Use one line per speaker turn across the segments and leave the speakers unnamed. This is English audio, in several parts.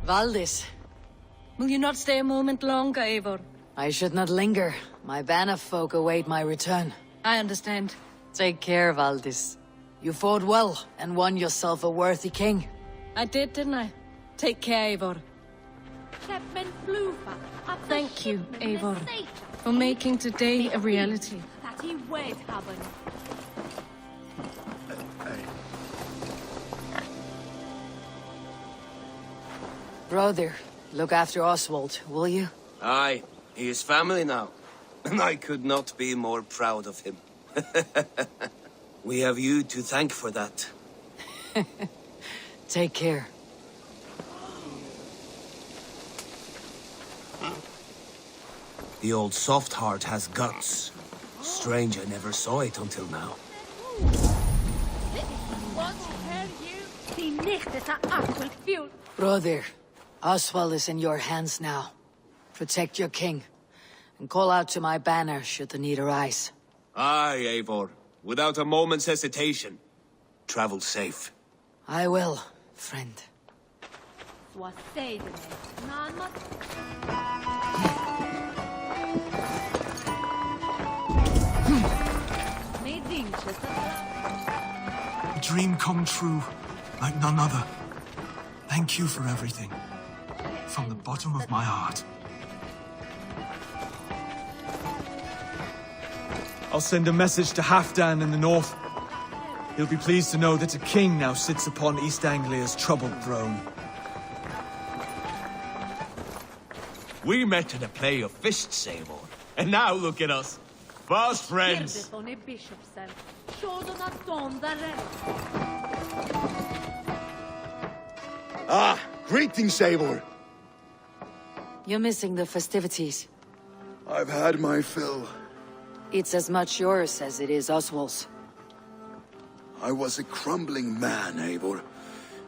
Valdis.
Will you not stay a moment longer, Eivor?
I should not linger. My band of folk await my return.
I understand.
Take care, Valdis. You fought well, and won yourself a worthy king.
I did, didn't I? Take care, Eivor. Thank you, Eivor, for making today a reality.
Brother, look after Oswald, will you?
Aye, he is family now. And I could not be more proud of him. We have you to thank for that.
Take care.
The old soft heart has guts. Strange I never saw it until now.
Brother, Oswald is in your hands now. Protect your king, and call out to my banner should the need arise.
Aye, Eivor. Without a moment's hesitation. Travel safe.
I will, friend.
A dream come true, like none other. Thank you for everything. From the bottom of my heart. I'll send a message to Halfdan in the north. He'll be pleased to know that a king now sits upon East Anglia's troubled throne.
We met at a play of fists, Eivor, and now look at us. Fast friends!
Ah, greetings, Eivor.
You're missing the festivities.
I've had my fill.
It's as much yours as it is Oswald's.
I was a crumbling man, Eivor.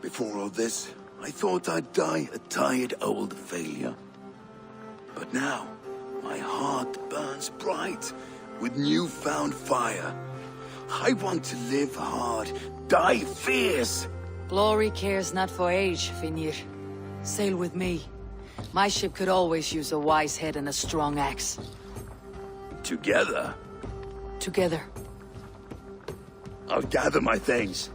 Before all this, I thought I'd die a tired old failure. But now, my heart burns bright with newfound fire. I want to live hard, die fierce.
Glory cares not for age, Finnir. Sail with me. My ship could always use a wise head and a strong axe.
Together?
Together.
I'll gather my things.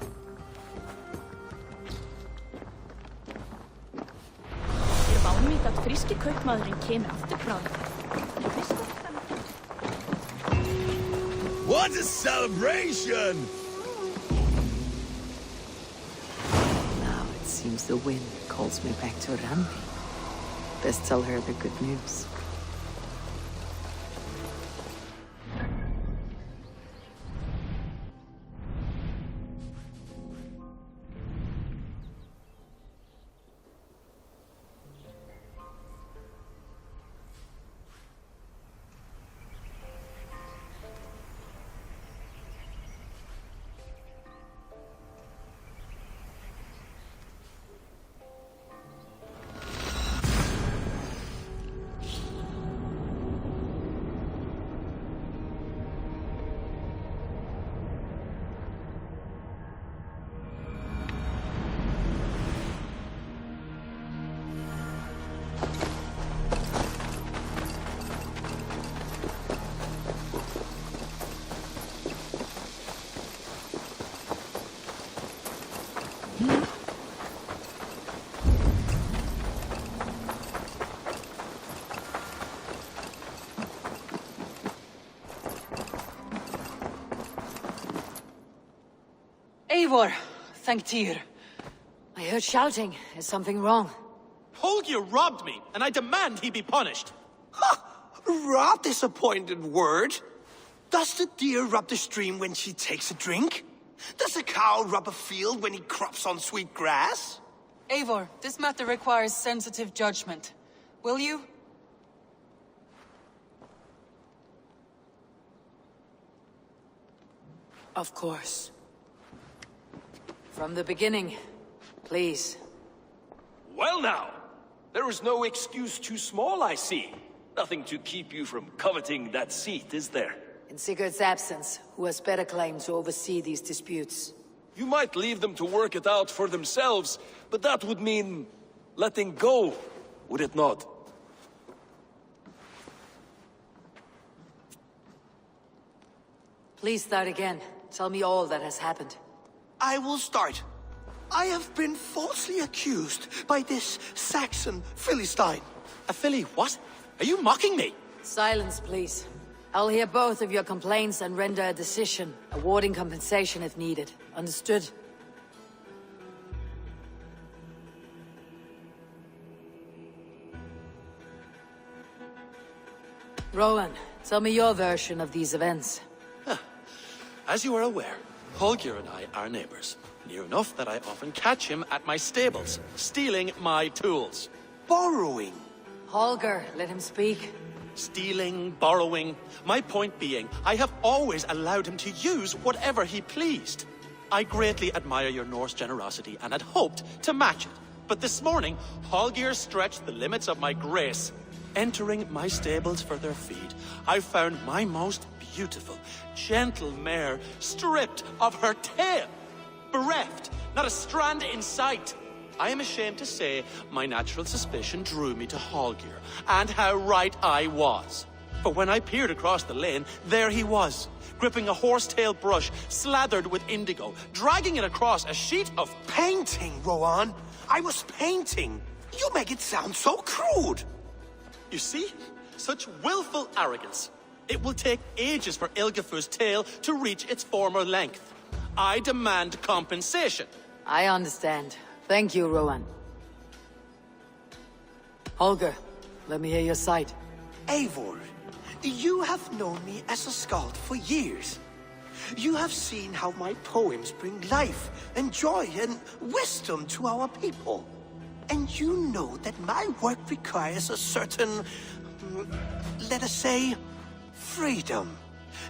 What a celebration!
Now it seems the wind calls me back to Randi. Best tell her the good news. Eivor, thank Tyr. I heard shouting. Is something wrong?
Holger robbed me, and I demand he be punished. Ha! Rot disappointed word. Does the deer rub the stream when she takes a drink? Does the cow rub a field when he crops on sweet grass?
Eivor, this matter requires sensitive judgment. Will you? Of course. From the beginning, please.
Well now, there is no excuse too small, I see. Nothing to keep you from coveting that seat, is there?
In Sigurd's absence, who has better claim to oversee these disputes?
You might leave them to work it out for themselves, but that would mean letting go, would it not?
Please start again. Tell me all that has happened.
I will start. I have been falsely accused by this Saxon Philistine.
A Philly what? Are you mocking me?
Silence, please. I'll hear both of your complaints and render a decision, awarding compensation if needed. Understood? Rowan, tell me your version of these events.
As you are aware, Holger and I are neighbors. Near enough that I often catch him at my stables, stealing my tools.
Borrowing.
Holger, let him speak.
Stealing, borrowing. My point being, I have always allowed him to use whatever he pleased. I greatly admire your Norse generosity and had hoped to match it. But this morning, Holger stretched the limits of my grace. Entering my stables for their feed, I found my most beautiful, gentle mare stripped of her tail. Bereft, not a strand in sight. I am ashamed to say my natural suspicion drew me to Holger, and how right I was. For when I peered across the lane, there he was, gripping a horsetail brush slathered with indigo, dragging it across a sheet of...
Painting, Rowan. I was painting. You make it sound so crude.
You see? Such willful arrogance. It will take ages for Ilgafur's tail to reach its former length. I demand compensation.
I understand. Thank you, Rowan. Holger, let me hear your side.
Eivor, you have known me as a skald for years. You have seen how my poems bring life and joy and wisdom to our people. And you know that my work requires a certain, let us say, freedom.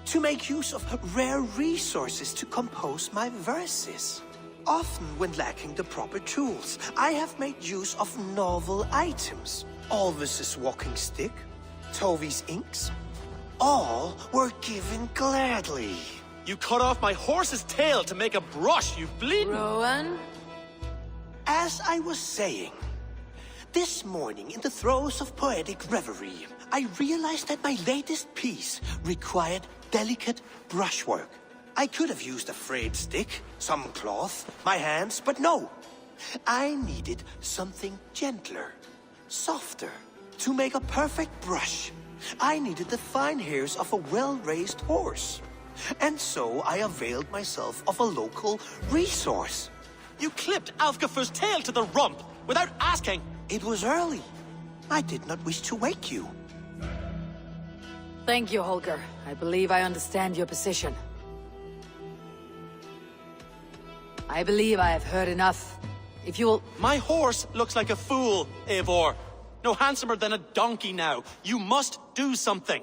To make use of rare resources to compose my verses. Often when lacking the proper tools, I have made use of novel items. Alvis's walking stick, Tovi's inks. All were given gladly.
You cut off my horse's tail to make a brush, you bleeding...
Rowan?
As I was saying, this morning in the throes of poetic reverie, I realized that my latest piece required delicate brushwork. I could have used a frayed stick, some cloth, my hands, but no. I needed something gentler, softer. To make a perfect brush, I needed the fine hairs of a well-raised horse. And so I availed myself of a local resource.
You clipped Alfgafur's tail to the rump without asking.
It was early. I did not wish to wake you.
Thank you, Holger. I believe I understand your position. I believe I have heard enough. If you'll...
My horse looks like a fool, Eivor. No handsomer than a donkey now. You must do something.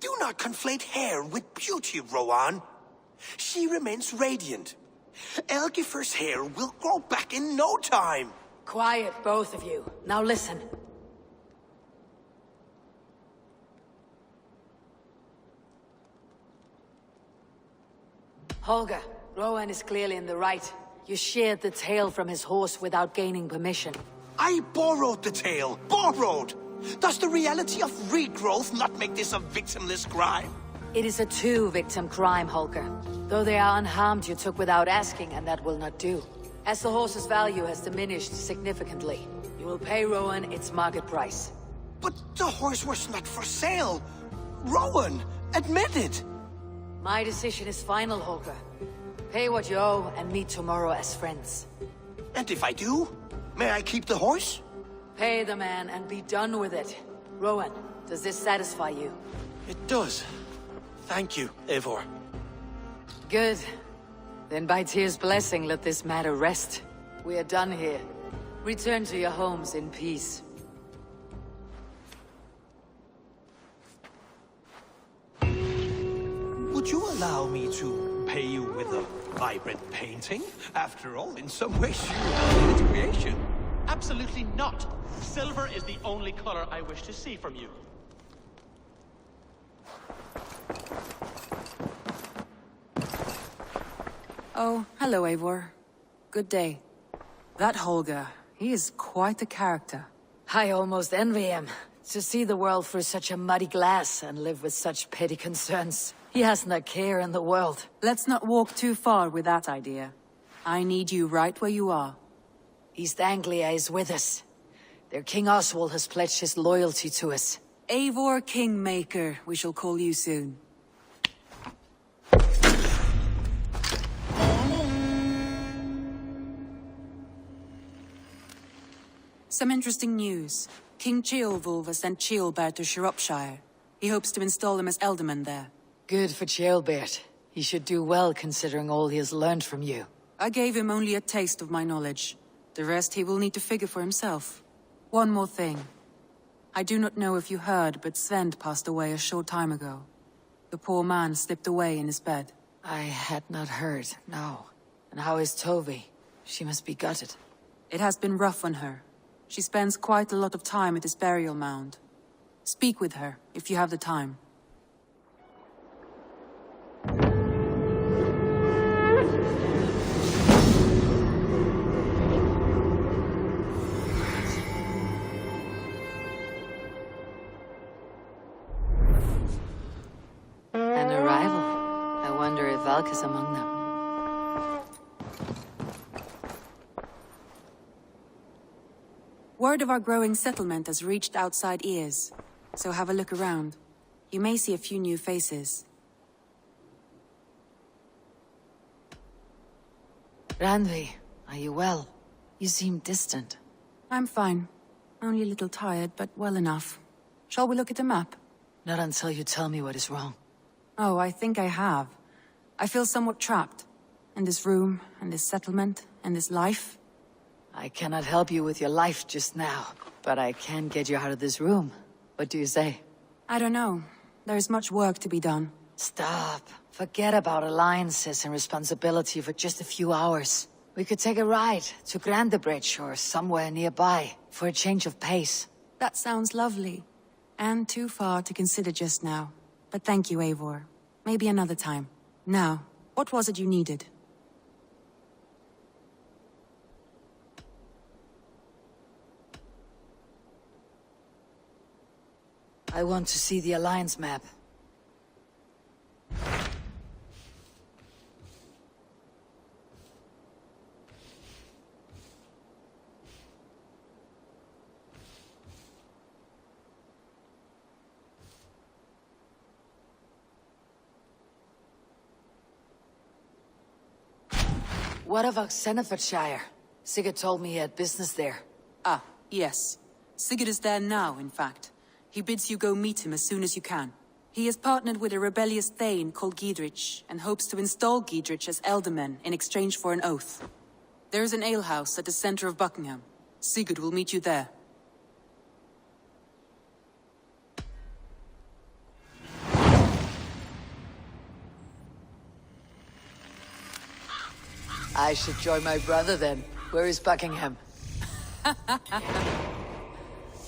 Do not conflate hair with beauty, Rowan. She remains radiant. Elgifur's hair will grow back in no time.
Quiet, both of you. Now listen. Holger, Rowan is clearly in the right. You sheared the tail from his horse without gaining permission.
I borrowed the tail. Borrowed! Does the reality of regrowth not make this a victimless crime?
It is a two-victim crime, Holger. Though they are unharmed, you took without asking, and that will not do. As the horse's value has diminished significantly, you will pay Rowan its market price.
But the horse was not for sale. Rowan, admit it.
My decision is final, Holger. Pay what you owe and meet tomorrow as friends.
And if I do, may I keep the horse?
Pay the man and be done with it. Rowan, does this satisfy you?
It does. Thank you, Eivor.
Good. Then by Tyr's blessing, let this matter rest. We are done here. Return to your homes in peace.
Would you allow me to pay you with a vibrant painting? After all, in some ways, you are its creation.
Absolutely not. Silver is the only color I wish to see from you.
Oh, hello, Eivor. Good day. That Holger, He is quite a character.
I almost envy him. To see the world through such a muddy glass and live with such petty concerns. He hasn't a care in the world.
Let's not walk too far with that idea. I need you right where you are.
East Anglia is with us. Their King Oswald has pledged his loyalty to us.
Eivor Kingmaker, we shall call you soon. Some interesting news. King Ceolwulf has sent Ceolbert to Shropshire. He hopes to install him as Ealdorman there.
Good for Ceolbert. He should do well considering all he has learned from you.
I gave him only a taste of my knowledge. The rest he will need to figure for himself. One more thing. I do not know if you heard, but Sven passed away a short time ago. The poor man slipped away in his bed.
I had not heard, no. And how is Tovi? She must be gutted.
It has been rough on her. She spends quite a lot of time at his burial mound. Speak with her, if you have the time.
An arrival. I wonder if Valka's among them.
Word of our growing settlement has reached outside ears, so have a look around. You may see a few new faces.
Randvi, are you well? You seem distant.
I'm fine. Only a little tired, but well enough. Shall we look at the map?
Not until you tell me what is wrong.
Oh, I think I have. I feel somewhat trapped. In this room, and this settlement, and this life.
I cannot help you with your life just now, but I can get you out of this room. What do you say?
I don't know. There is much work to be done.
Stop. Forget about alliances and responsibility for just a few hours. We could take a ride to Grandebridge or somewhere nearby for a change of pace.
That sounds lovely. And too far to consider just now. But thank you, Eivor. Maybe another time. Now, what was it you needed?
I want to see the Alliance map. What of Oxenfordshire? Sigurd told me he had business there.
Ah, yes. Sigurd is there now, in fact. He bids you go meet him as soon as you can. He has partnered with a rebellious Thane called Giedrich, and hopes to install Giedrich as Ealdorman in exchange for an oath. There is an alehouse at the center of Buckingham. Sigurd will meet you there.
I should join my brother then. Where is Buckingham?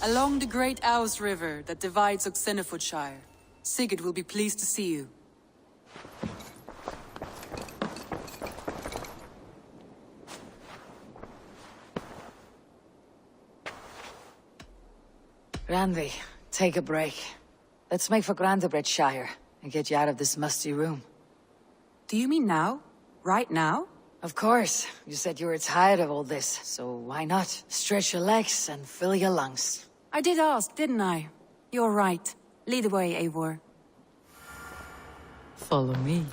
Along the great Ouse River that divides Oxenfordshire. Sigurd will be pleased to see you.
Randvi, take a break. Let's make for Grandebridgeshire and get you out of this musty room.
Do you mean now? Right now?
Of course. You said you were tired of all this, so why not? Stretch your legs and fill your lungs.
I did ask, didn't I? You're right. Lead the way, Eivor.
Follow me.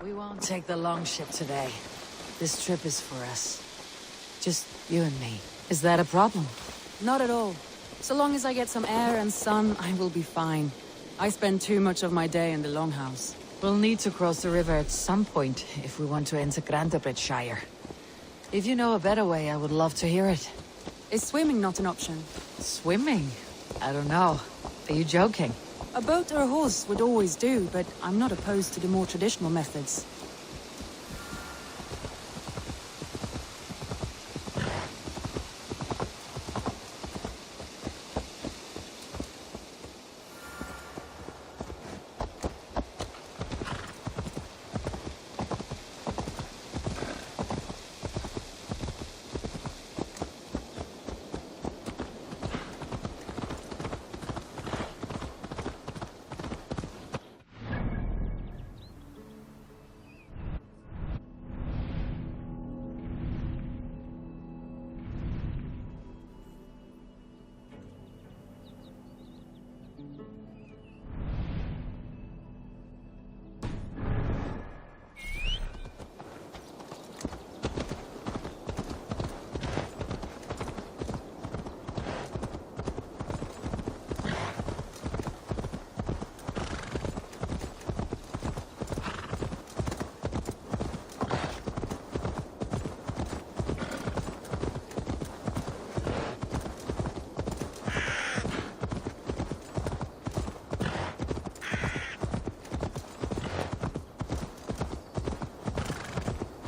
We won't take the long ship today. This trip is for us. Just you and me. Is that a problem?
Not at all. So long as I get some air and sun, I will be fine. I spend too much of my day in the Longhouse.
We'll need to cross the river at some point if we want to enter Grandebridgeshire. If you know a better way, I would love to hear it.
Is swimming not an option?
Swimming? I don't know. Are you joking?
A boat or a horse would always do, but I'm not opposed to the more traditional methods.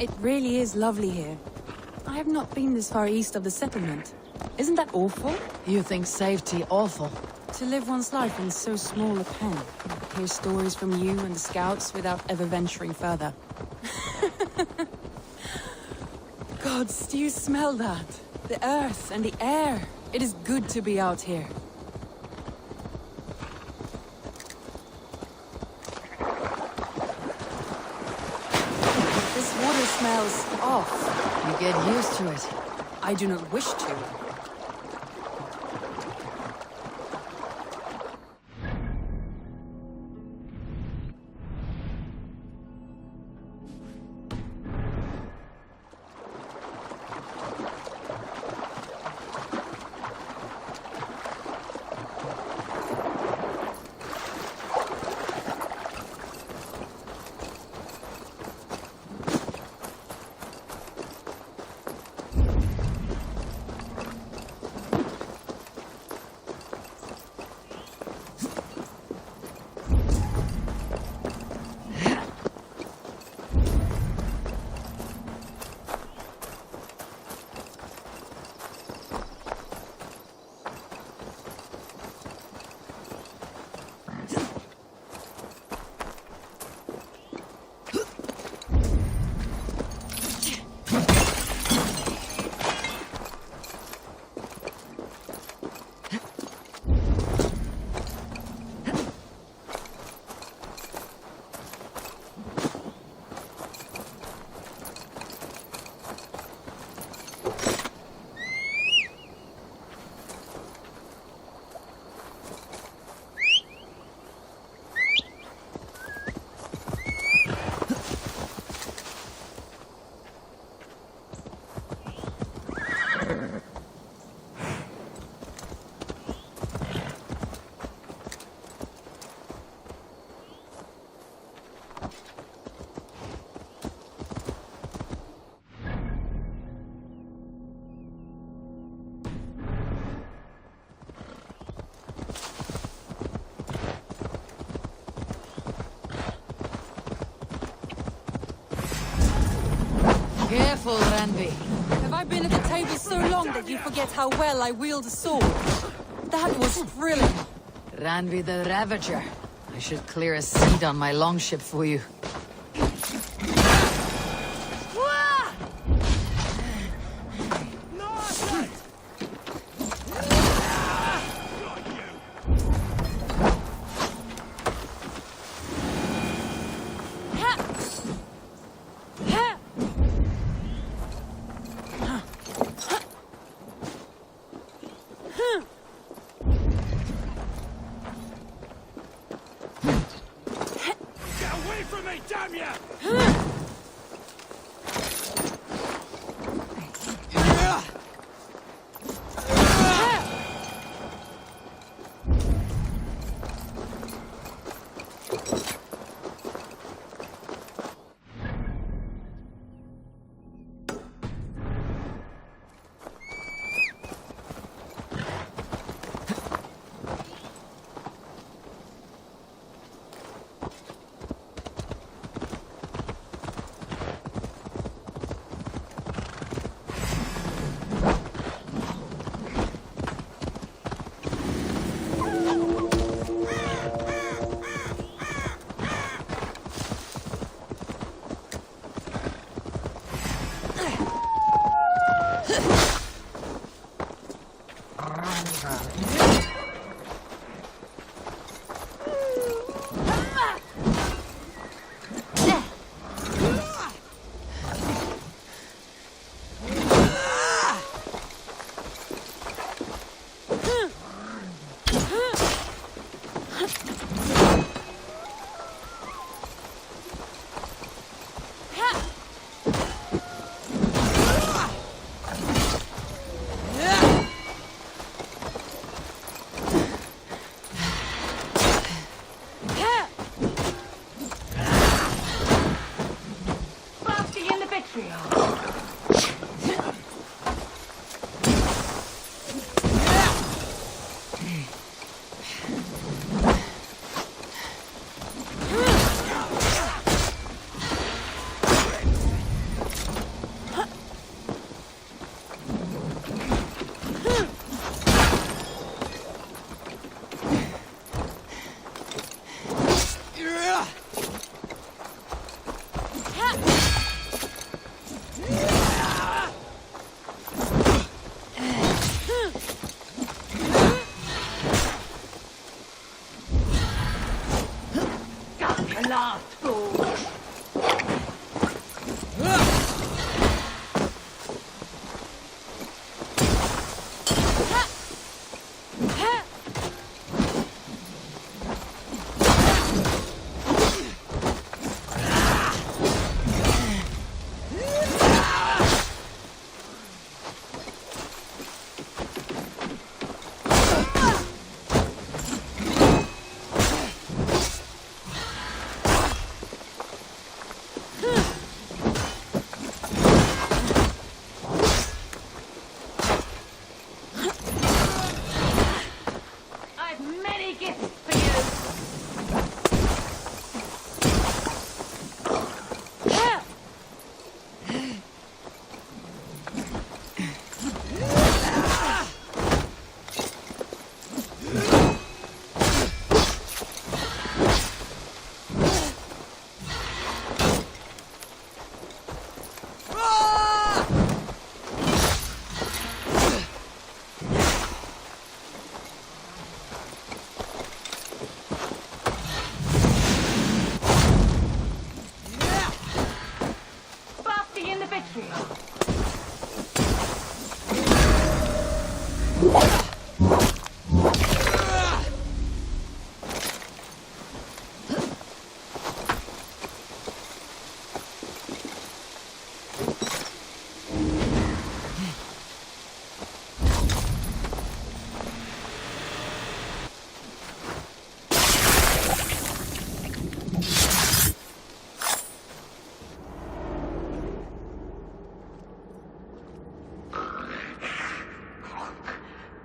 It really is lovely here. I have not been this far east of the settlement. Isn't that awful?
You think safety awful?
To live one's life in so small a pen. Hear stories from you and the scouts without ever venturing further. Gods, do you smell that? The earth and the air. It is good to be out here. This water smells off.
You get used to it.
I do not wish to.
Careful, Ranvi.
Have I been at the table so long that you forget how well I wield a sword? That was thrilling.
Ranvi the Ravager. I should clear a seat on my longship for you. last fool.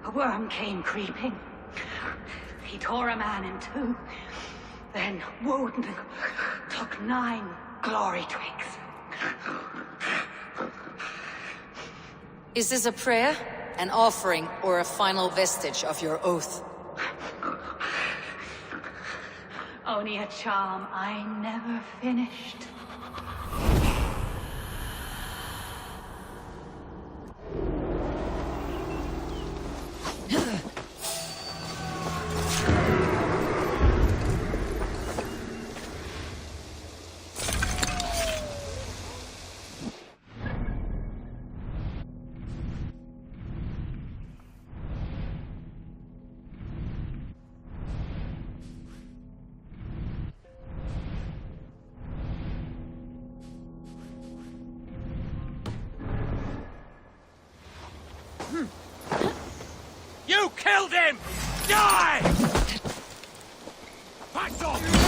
A worm came creeping. He tore a man in two. Then Woden took 9 glory twigs.
Is this a prayer, an offering, or a final vestige of your oath?
Only a charm I never finished.
You killed him! Die! Back off!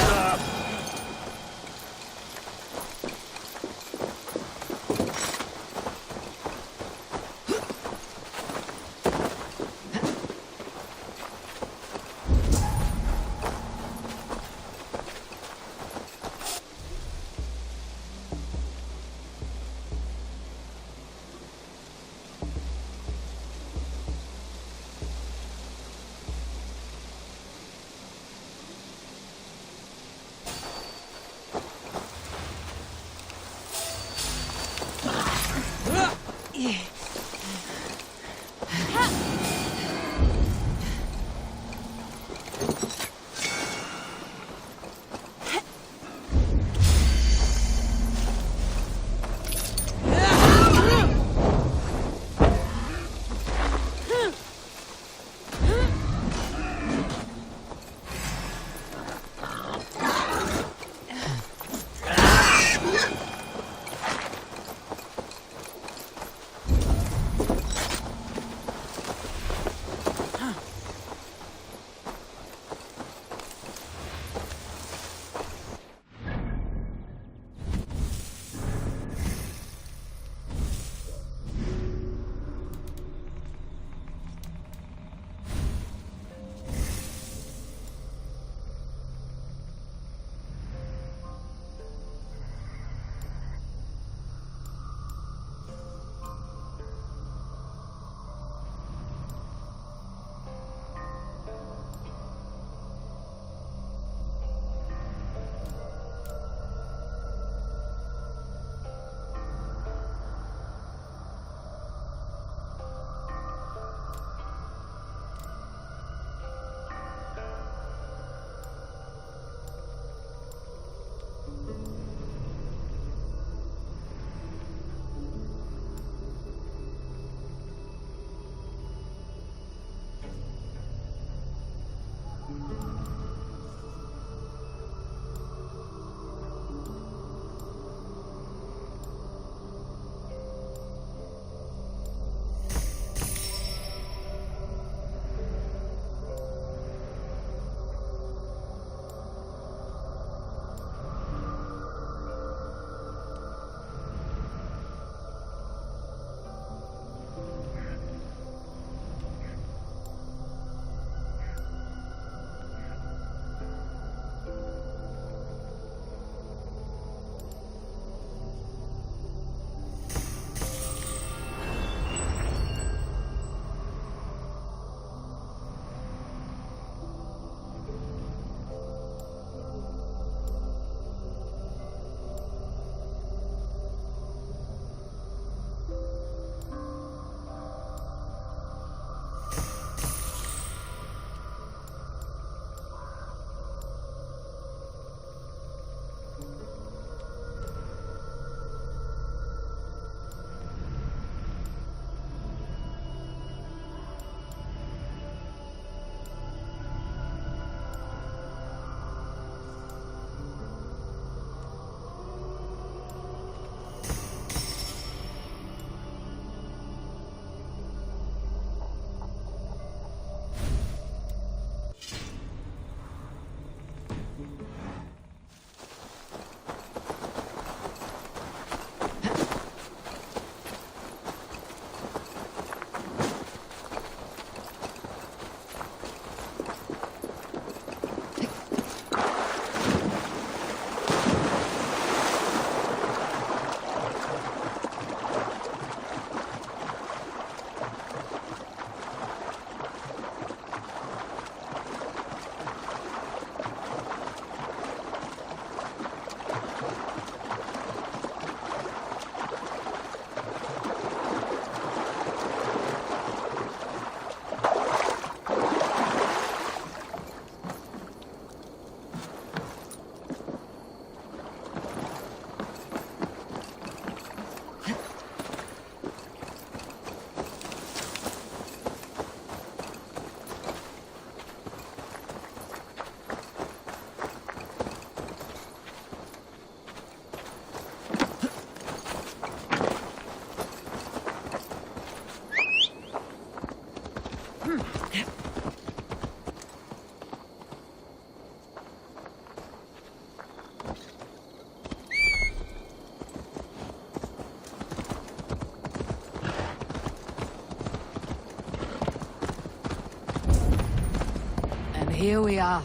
here we are.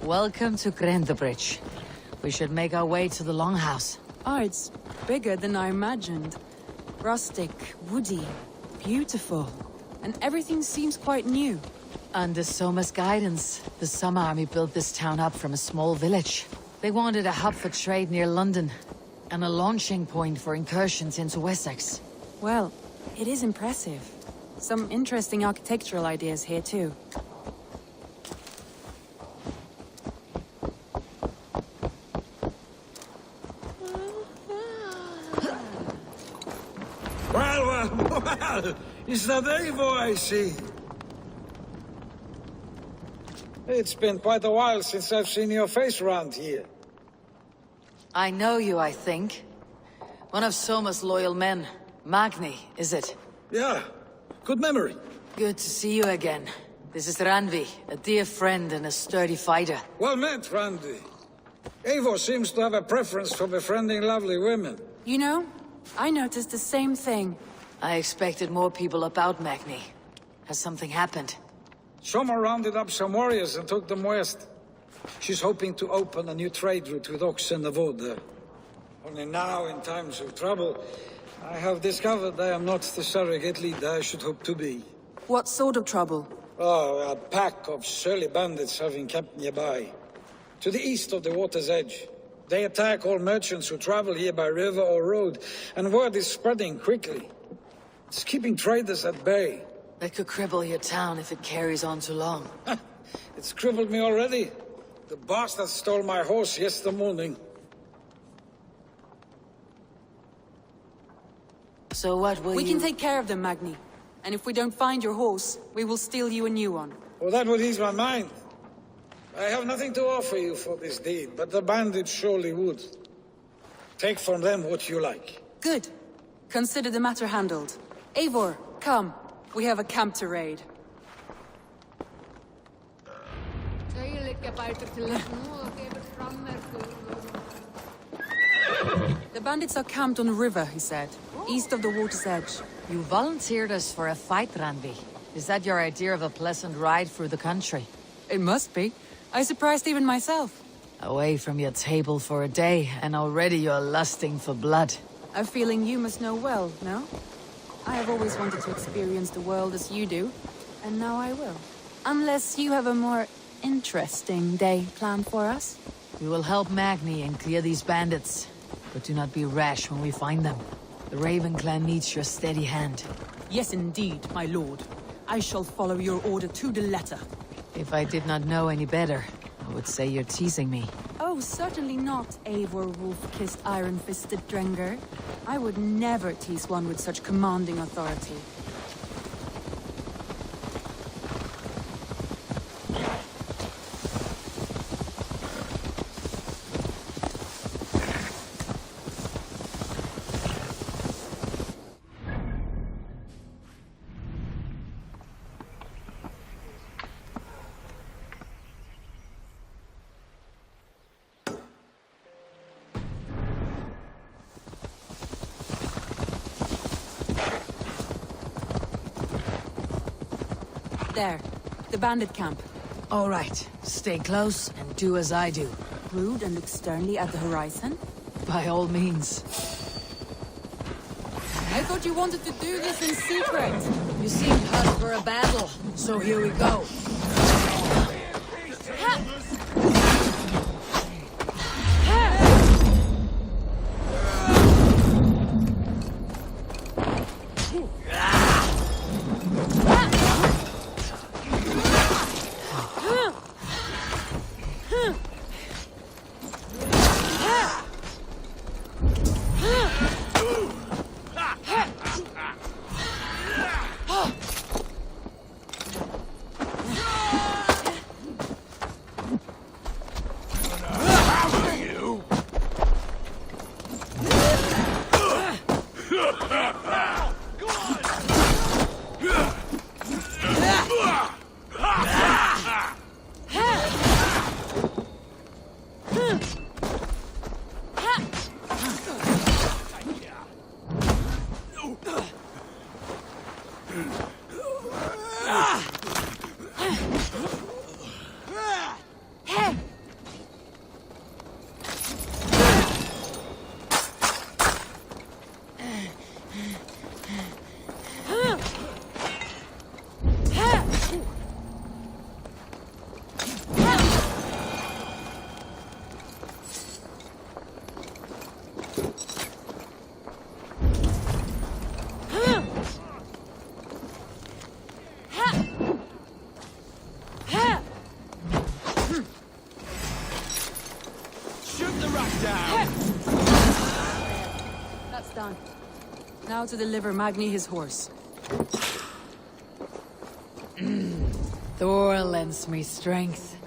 Welcome to Grendabridge. We should make our way to the Longhouse.
Oh, it's bigger than I imagined. Rustic, woody, beautiful. And everything seems quite new.
Under Soma's guidance, the Summer Army built this town up from a small village. They wanted a hub for trade near London, and a launching point for incursions into Wessex.
Well, it is impressive. Some interesting architectural ideas here too.
Well, is that Eivor I see? It's been quite a while since I've seen your face around here.
I know you, I think. One of Soma's loyal men. Magni, is it?
Yeah, good memory.
Good to see you again. This is Randvi, a dear friend and a sturdy fighter.
Well met, Randvi. Eivor seems to have a preference for befriending lovely women.
You know, I noticed the same thing.
I expected more people about Magni. Has something happened?
Soma rounded up some warriors and took them west. She's hoping to open a new trade route with Oxen of Wood there. Only now, in times of trouble, I have discovered I am not the surrogate leader I should hope to be.
What sort of trouble?
Oh, a pack of surly bandits have been kept nearby. To the east of the water's edge. They attack all merchants who travel here by river or road, and word is spreading quickly. It's keeping traders at bay.
That could cripple your town if it carries on too long.
It's crippled me already. The bastard stole my horse yesterday morning.
So what will
We can take care of them, Magni. And if we don't find your horse, we will steal you a new one.
Well, that would ease my mind. I have nothing to offer you for this deed, but the bandits surely would. Take from them what you like.
Good. Consider the matter handled. Eivor, come. We have a camp to raid. The bandits are camped on a river, he said, east of the water's edge.
You volunteered us for a fight, Randvi. Is that your idea of a pleasant ride through the country?
It must be. I surprised even myself.
Away from your table for a day, and already you're lusting for blood.
A feeling you must know well, no? I have always wanted to experience the world as you do, and now I will. Unless you have a more interesting day planned for us?
We will help Magni and clear these bandits, but do not be rash when we find them. The Raven clan needs your steady hand.
Yes, indeed, my lord. I shall follow your order to the letter.
If I did not know any better, I would say you're teasing me.
Oh, certainly not, Eivor wolf-kissed iron-fisted Drenger. I would never tease one with such commanding authority. There. The bandit camp.
All right. Stay close and do as I do.
Rude and look sternly at the horizon?
By all means.
I thought you wanted to do this in secret.
You seemed hot for a battle, so here we go.
Shoot the rat down!
That's done. Now to deliver Magni his horse.
Thor lends me strength.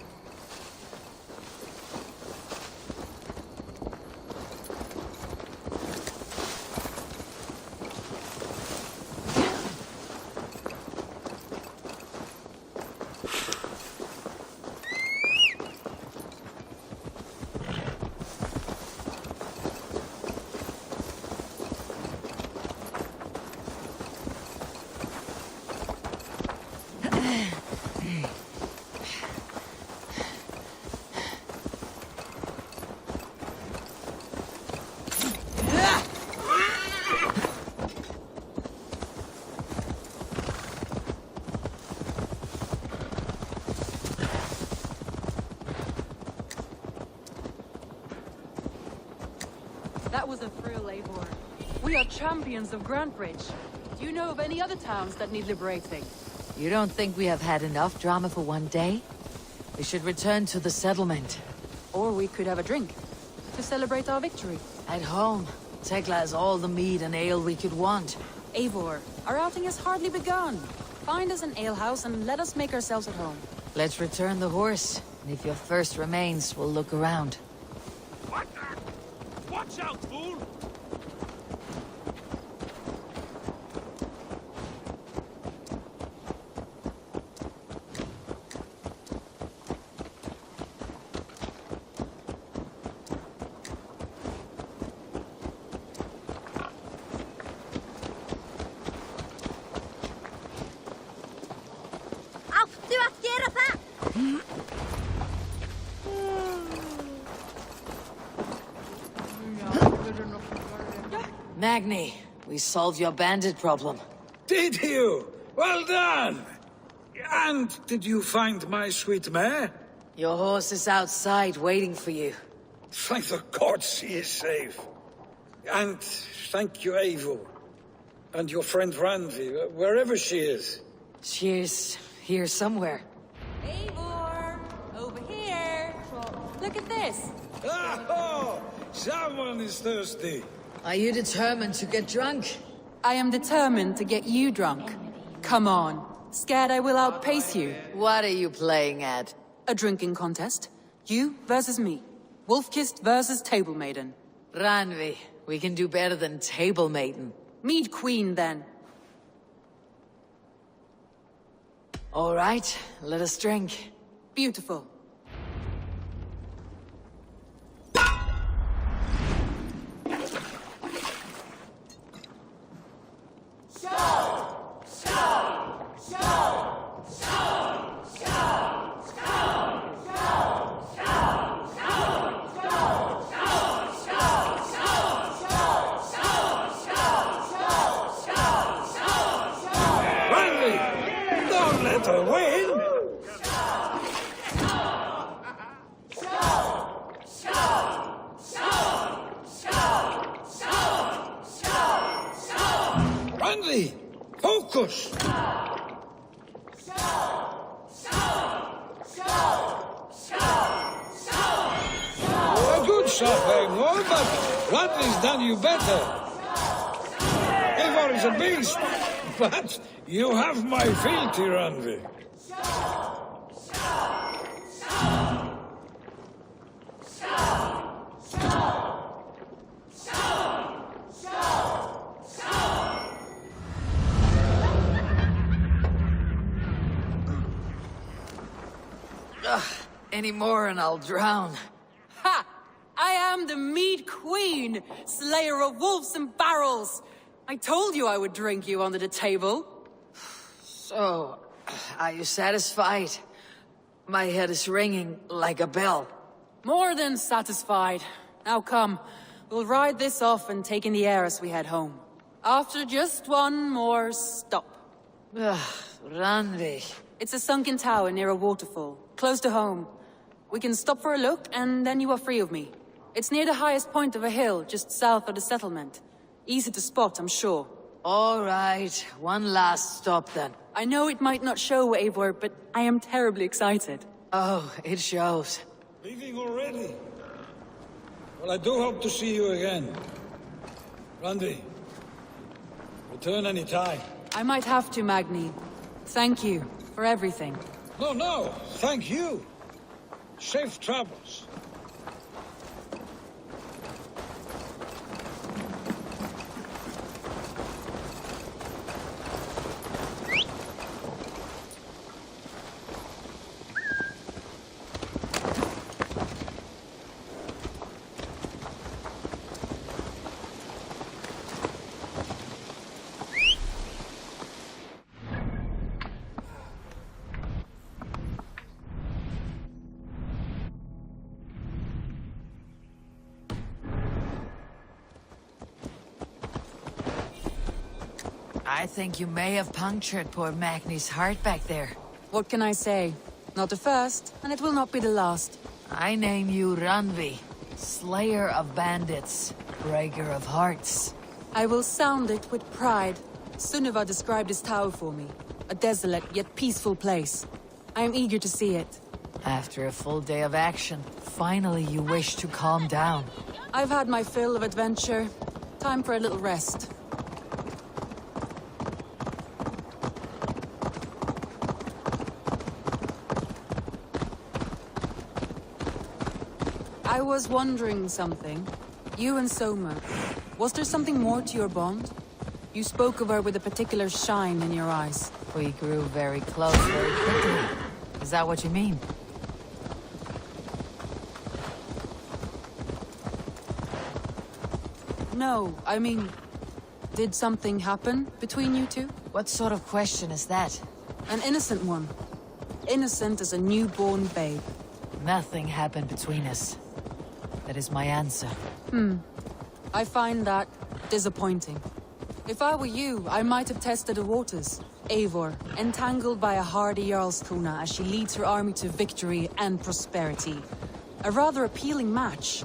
That was a thrill, Eivor. We are champions of Grantbridge. Do you know of any other towns that need liberating?
You don't think we have had enough drama for one day? We should return to the settlement.
Or we could have a drink, to celebrate our victory.
At home, Tekla has all the mead and ale we could want.
Eivor, our outing has hardly begun. Find us an alehouse and let us make ourselves at home.
Let's return the horse, and if your thirst remains, we'll look around.
Watch out, fool!
Magni, we solved your bandit problem.
Did you? Well done! And did you find my sweet mare?
Your horse is outside waiting for you.
Thank the gods he is safe. And thank you, Eivor. And your friend Randi, wherever she is.
She is here somewhere.
Eivor! Over here! Look at this!
Oh! Someone is thirsty.
Are you determined to get drunk?
I am determined to get you drunk. Come on. Scared I will outpace you.
What are you playing at?
A drinking contest. You versus me. Wolf-kissed versus Table Maiden.
Ranvi, we can do better than Table Maiden.
Mead Queen, then.
All right, let us drink.
Beautiful.
Focus! A good shot, Eivor, but Radley's done you better. Eivor is a beast, but you have my fealty, Randvi.
Any more and I'll drown.
Ha! I am the Mead Queen, slayer of wolves and barrels. I told you I would drink you under the table.
So, are you satisfied? My head is ringing like a bell.
More than satisfied. Now come, we'll ride this off and take in the air as we head home. After just one more stop.
Ranvi.
It's a sunken tower near a waterfall, close to home. We can stop for a look, and then you are free of me. It's near the highest point of a hill, just south of the settlement. Easy to spot, I'm sure.
All right, one last stop then.
I know it might not show, Eivor, but I am terribly excited.
Oh, it shows.
Leaving already? Well, I do hope to see you again. Randi, return any time.
I might have to, Magni. Thank you for everything.
No, thank you. Safe travels.
I think you may have punctured poor Magni's heart back there.
What can I say? Not the first, and it will not be the last.
I name you Randvi, Slayer of Bandits, Breaker of Hearts.
I will sound it with pride. Sunniva described his tower for me. A desolate yet peaceful place. I am eager to see it.
After a full day of action, finally you wish to calm down.
I've had my fill of adventure. Time for a little rest. I was wondering something. You and Soma, was there something more to your bond? You spoke of her with a particular shine in your eyes.
We grew very close very quickly. Is that what you mean?
No, I mean, did something happen between you two?
What sort of question is that?
An innocent one. Innocent as a newborn babe.
Nothing happened between us. That is my answer.
I find that disappointing. If I were you, I might have tested the waters. Eivor, entangled by a hardy Jarlskona as she leads her army to victory and prosperity. A rather appealing match.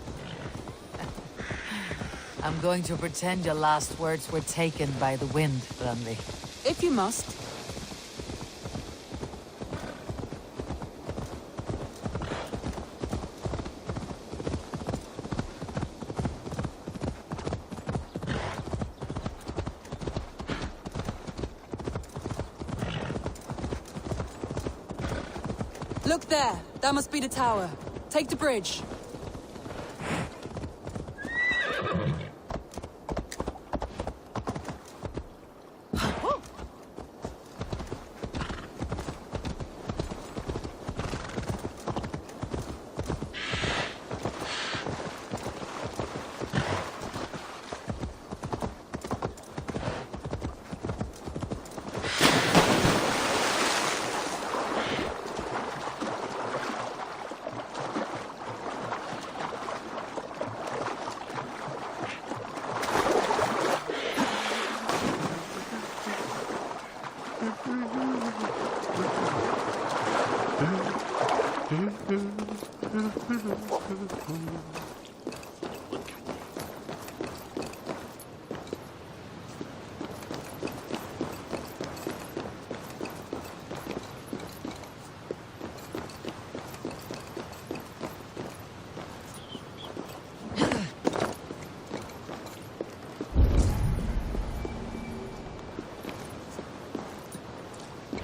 I'm going to pretend your last words were taken by the wind, Randvi.
If you must. Look there! That must be the tower. Take the bridge.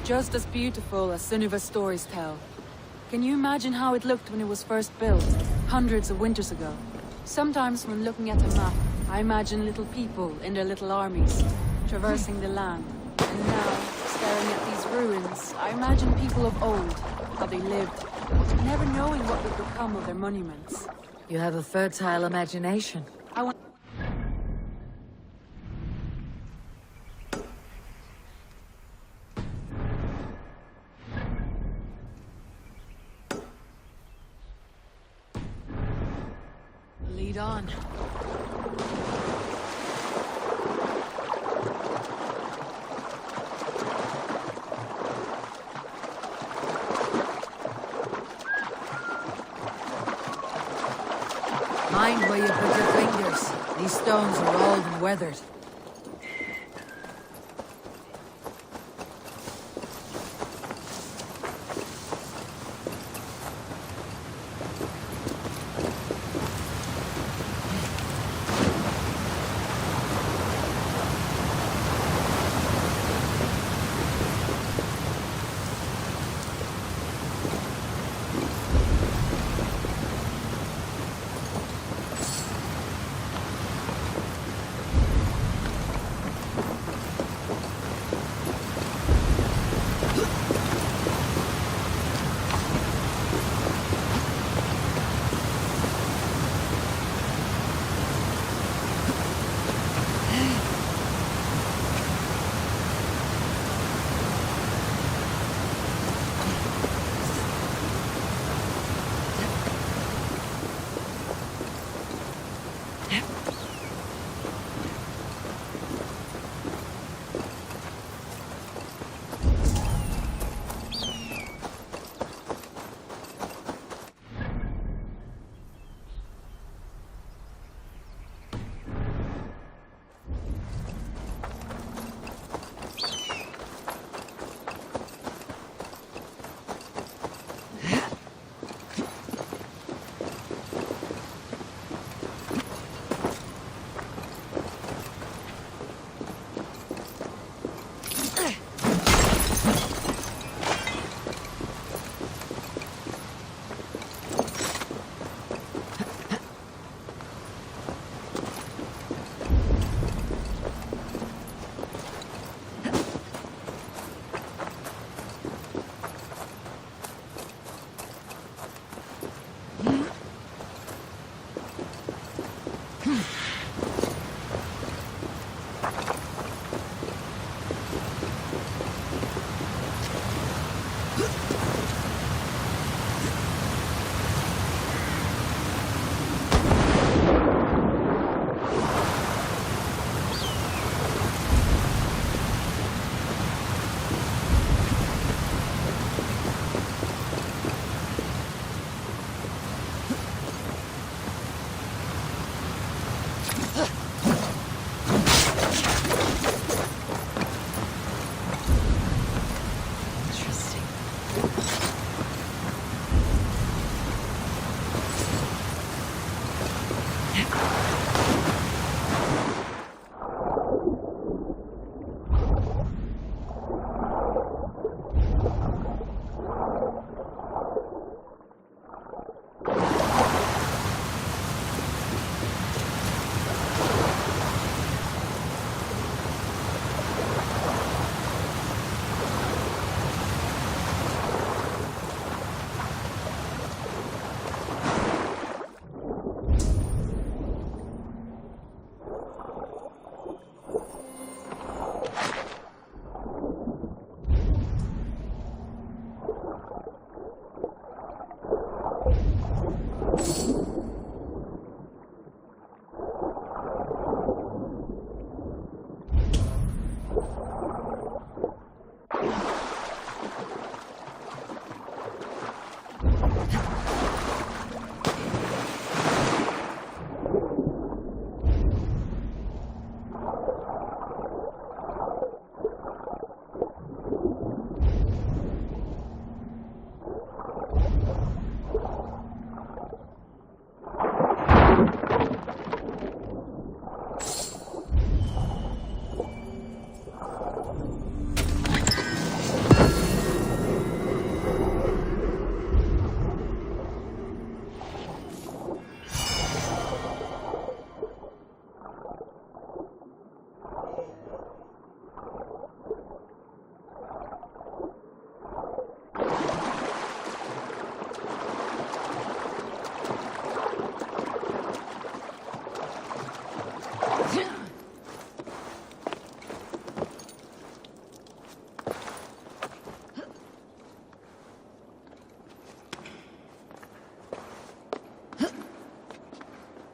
Just as beautiful as Sunniva's stories tell. Can you imagine how it looked when it was first built, hundreds of winters ago? Sometimes when looking at a map, I imagine little people in their little armies, traversing the land. And now, staring at these ruins, I imagine people of old, how they lived, never knowing what would become of their monuments.
You have a fertile imagination.
I want...
Lead on. Mind where you put your fingers. These stones are old and weathered.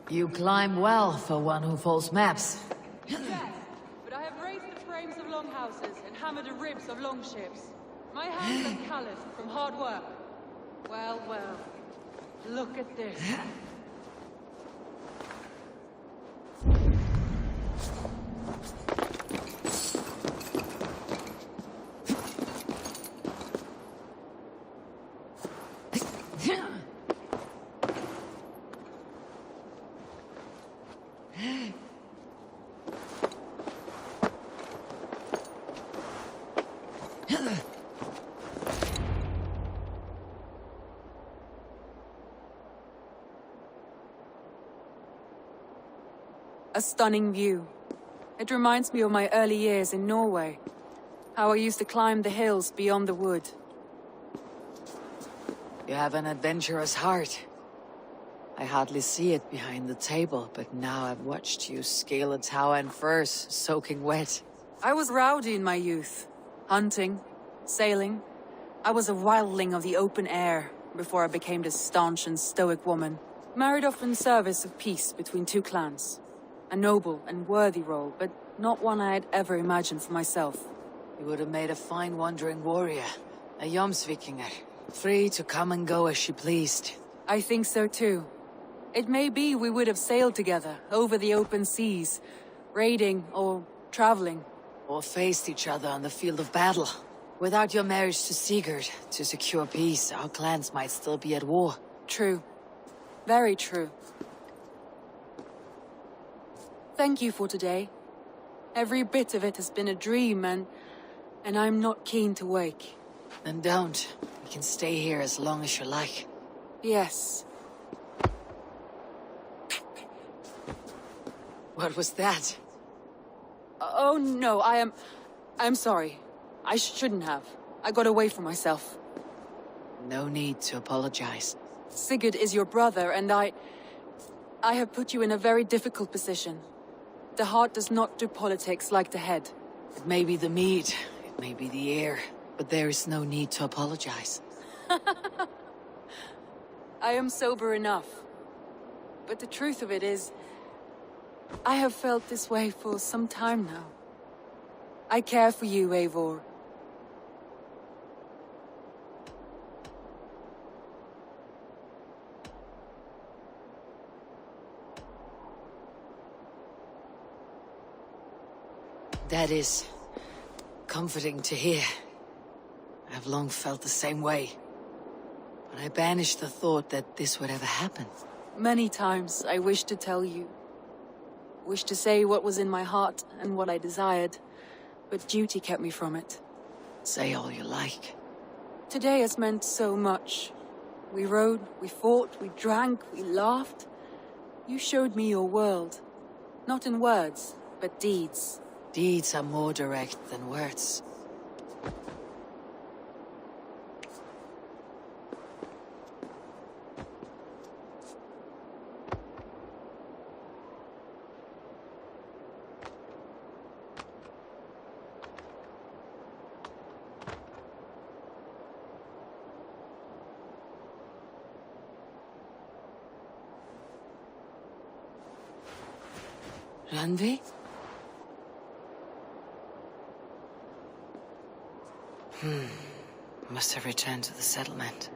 You climb well for one who folds maps.
Yes, but I have raised the frames of longhouses and hammered the ribs of longships. My hands are calloused from hard work. Well, well. Look at this.
A stunning view. It reminds me of my early years in Norway. How I used to climb the hills beyond the wood.
You have an adventurous heart. I hardly see it behind the table, but now I've watched you scale a tower in furs, soaking wet.
I was rowdy in my youth. Hunting, sailing. I was a wildling of the open air, before I became this staunch and stoic woman. Married off in service of peace between two clans. A noble and worthy role, but not one I had ever imagined for myself.
You would have made a fine wandering warrior. A Jomsvikinger. Free to come and go as she pleased.
I think so too. It may be we would have sailed together, over the open seas, raiding or traveling.
Or faced each other on the field of battle. Without your marriage to Sigurd, to secure peace, our clans might still be at war.
True. Very true. Thank you for today. Every bit of it has been a dream, and I'm not keen to wake.
Then don't. We can stay here as long as you like.
Yes.
What was that?
Oh no, I'm sorry. I shouldn't have. I got away from myself.
No need to apologize.
Sigurd is your brother, and I have put you in a very difficult position. The heart does not do politics like the head.
It may be the meat, it may be the air, but there is no need to apologize.
I am sober enough. But the truth of it is, I have felt this way for some time now. I care for you, Eivor.
That is comforting to hear. I've long felt the same way. But I banished the thought that this would ever happen.
Many times I wished to tell you. Wished to say what was in my heart and what I desired, but duty kept me from it.
Say all you like.
Today has meant so much. We rode, we fought, we drank, we laughed. You showed me your world. Not in words, but deeds.
Deeds are more direct than words. Randvi? Must have returned to the settlement.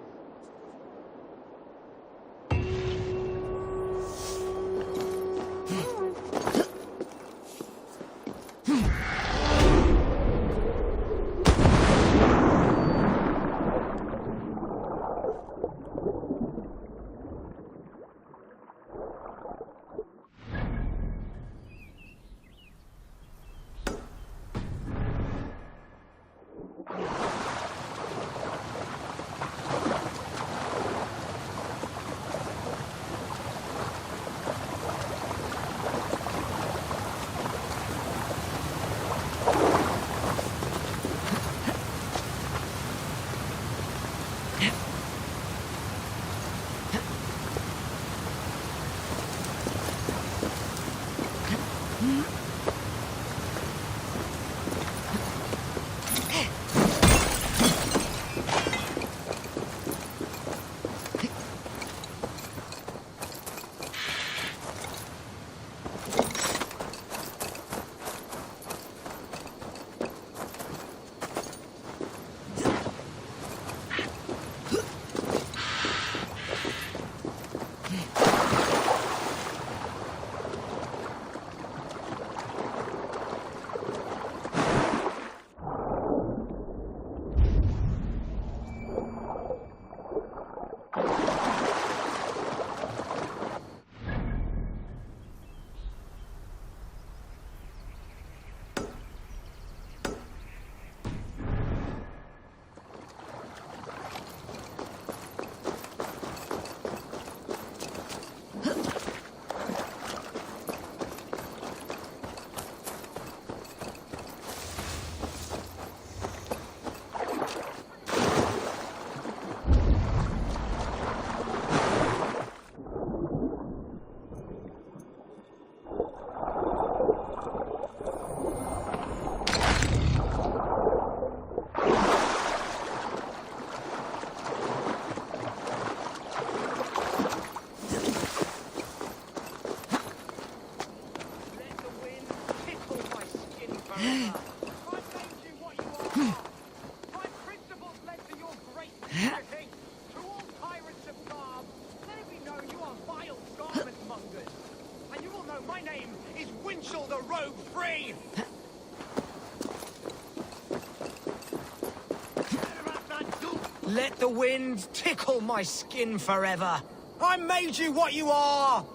Let the wind tickle my skin forever. I made you what you are.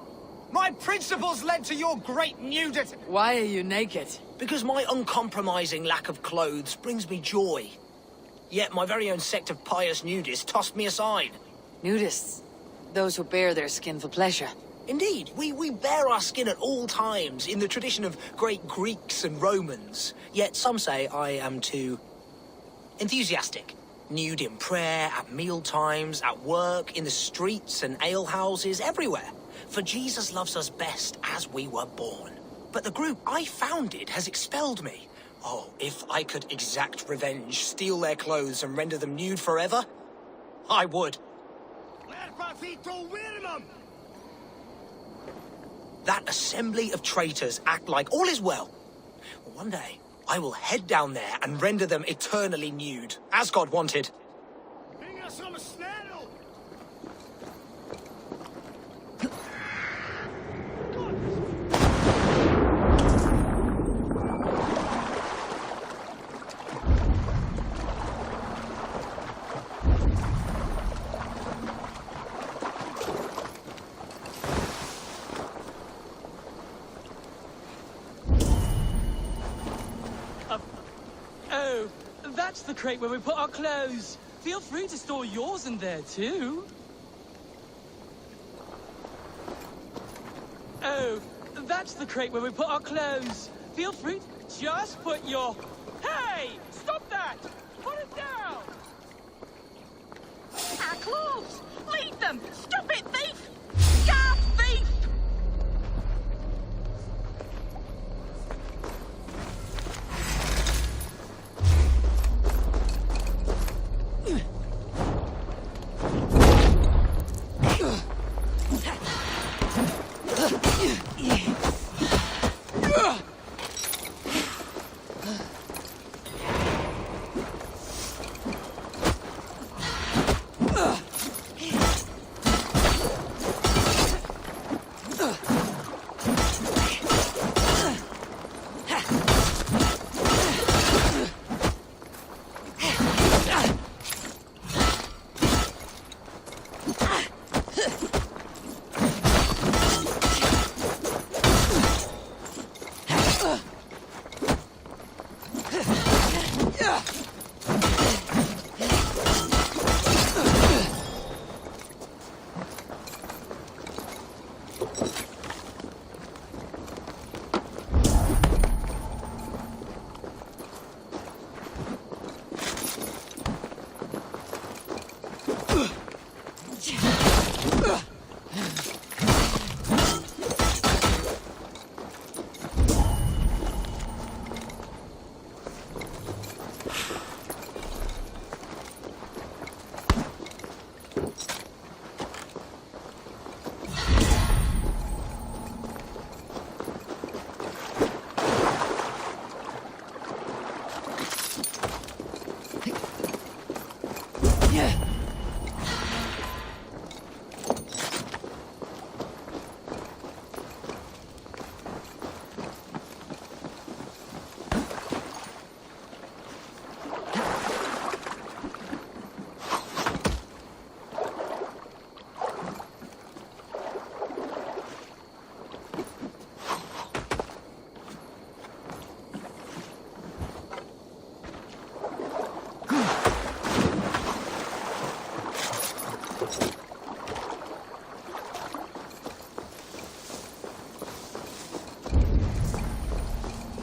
My principles led to your great nudity.
Why are you naked?
Because my uncompromising lack of clothes brings me joy. Yet my very own sect of pious nudists tossed me aside.
Nudists? Those who bare their skin for pleasure.
Indeed, we bare our skin at all times, in the tradition of great Greeks and Romans. Yet some say I am too enthusiastic. Nude in prayer, at meal times, at work, in the streets and alehouses, everywhere. For Jesus loves us best as we were born. But the group I founded has expelled me. Oh, if I could exact revenge, steal their clothes and render them nude forever, I would. That assembly of traitors act like all is well. One day, I will head down there and render them eternally nude, as God wanted.
That's the crate where we put our clothes. Feel free to store yours in there, too. Oh, that's the crate where we put our clothes. Feel free to just put your... Hey! Stop that! Put it down!
Our clothes! Leave them! Stop it, thief! Scarf thief!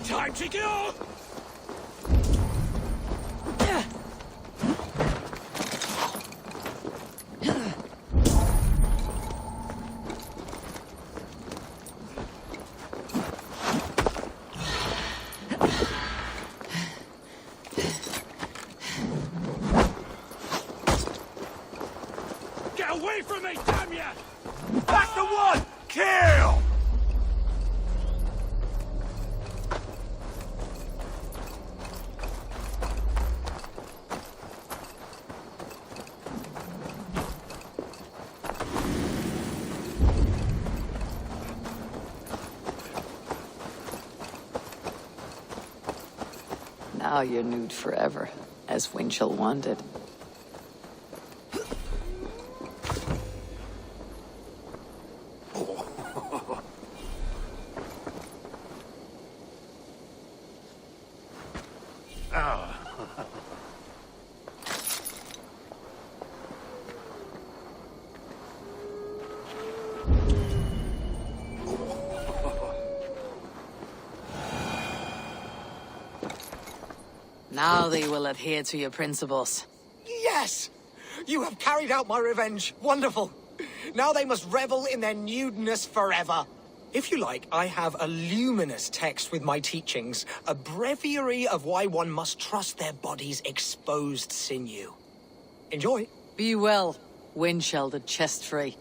Time to go! Get away from me, damn ya! That's the one! Kill!
Now you're nude forever, as Winchell wanted. Now they will adhere to your principles.
Yes! You have carried out my revenge. Wonderful. Now they must revel in their nudeness forever. If you like, I have a luminous text with my teachings, a breviary of why one must trust their body's exposed sinew. Enjoy.
Be well, Winchell the chest-free.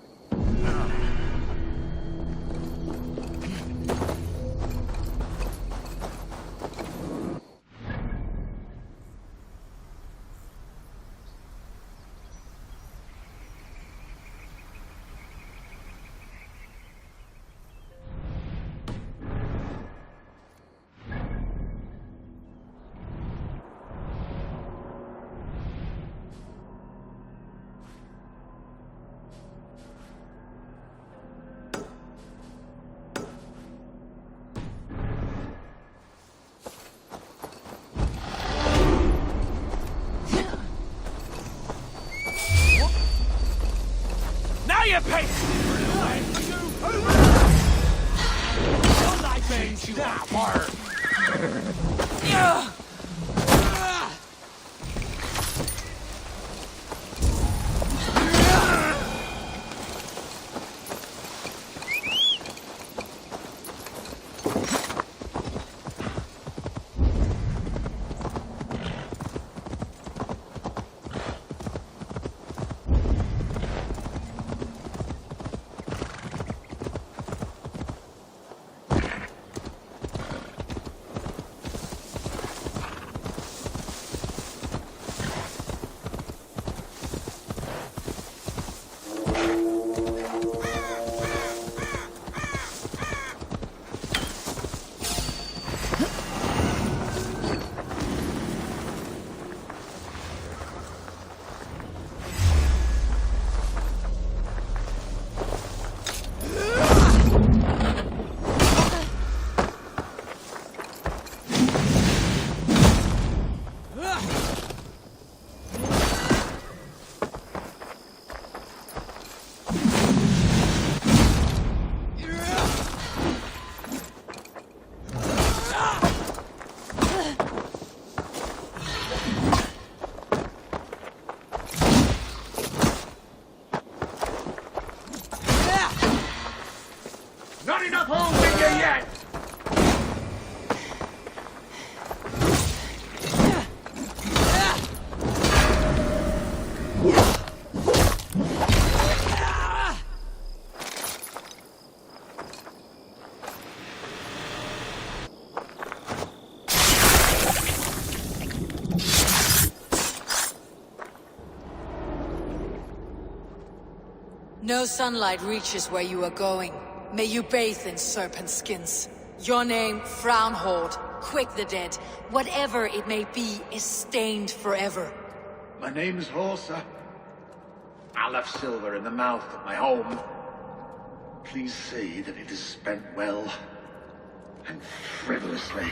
Not enough holes in you yet!
No sunlight reaches where you are going. May you bathe in serpent skins. Your name, Frownhold, Quick the Dead, whatever it may be, is stained forever.
My name's Horsa. I left silver in the mouth of my home. Please say that it is spent well and frivolously.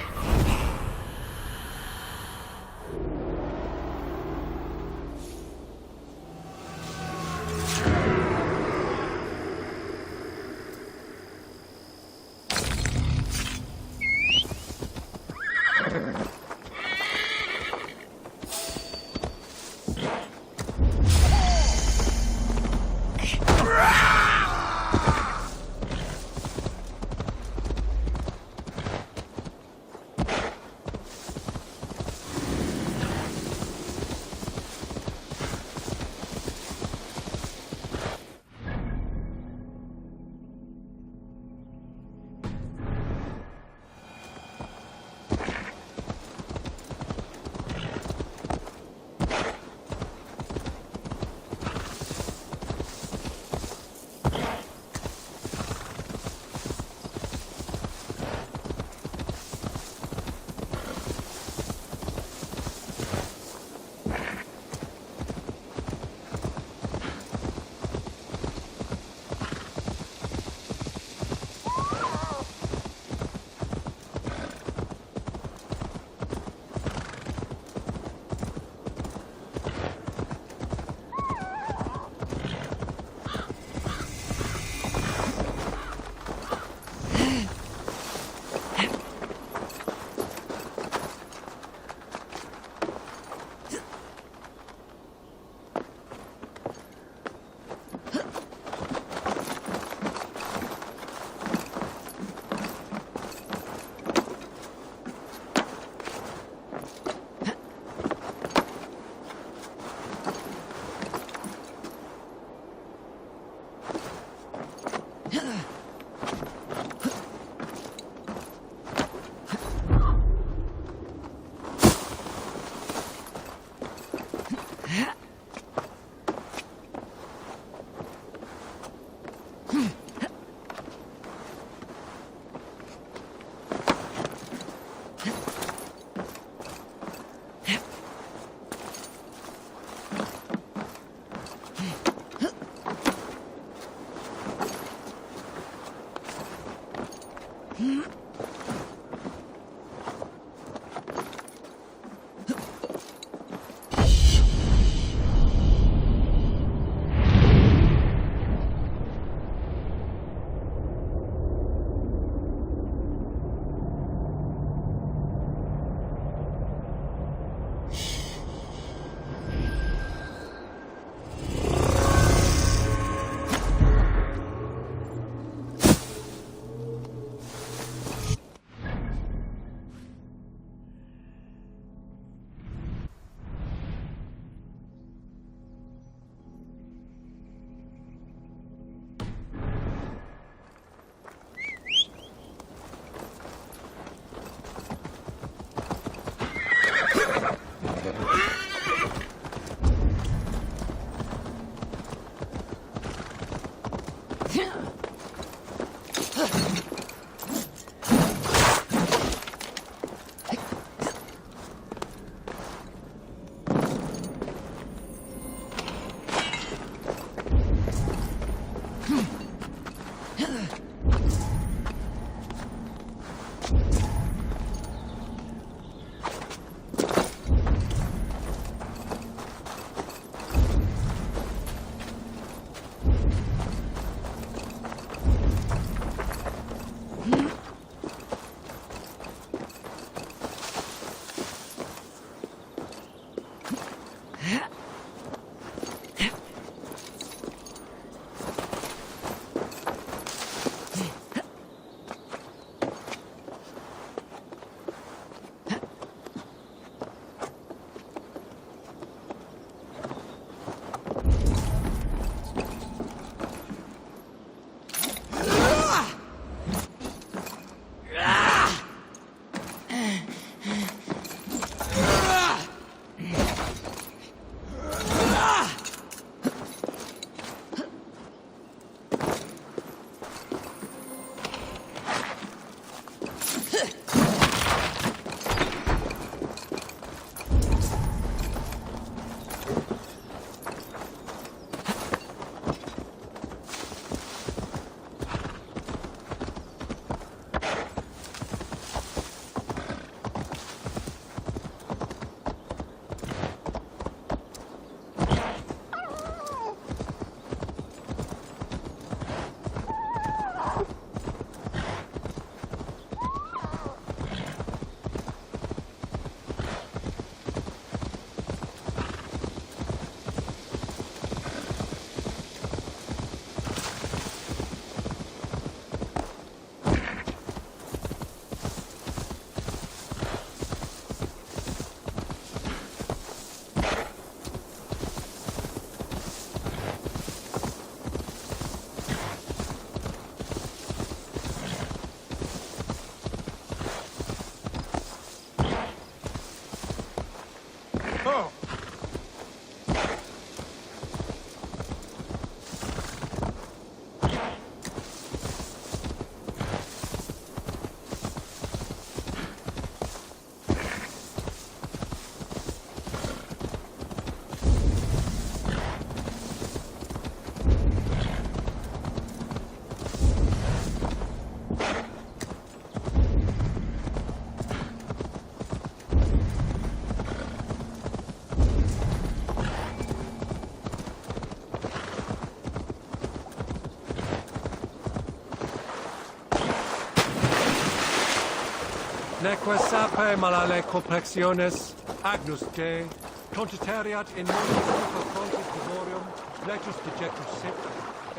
Neque sape malale complexiones, agnus Dei, contiteriat in munis contis divorium, letus dejectus sit,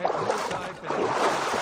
et multae benedictus.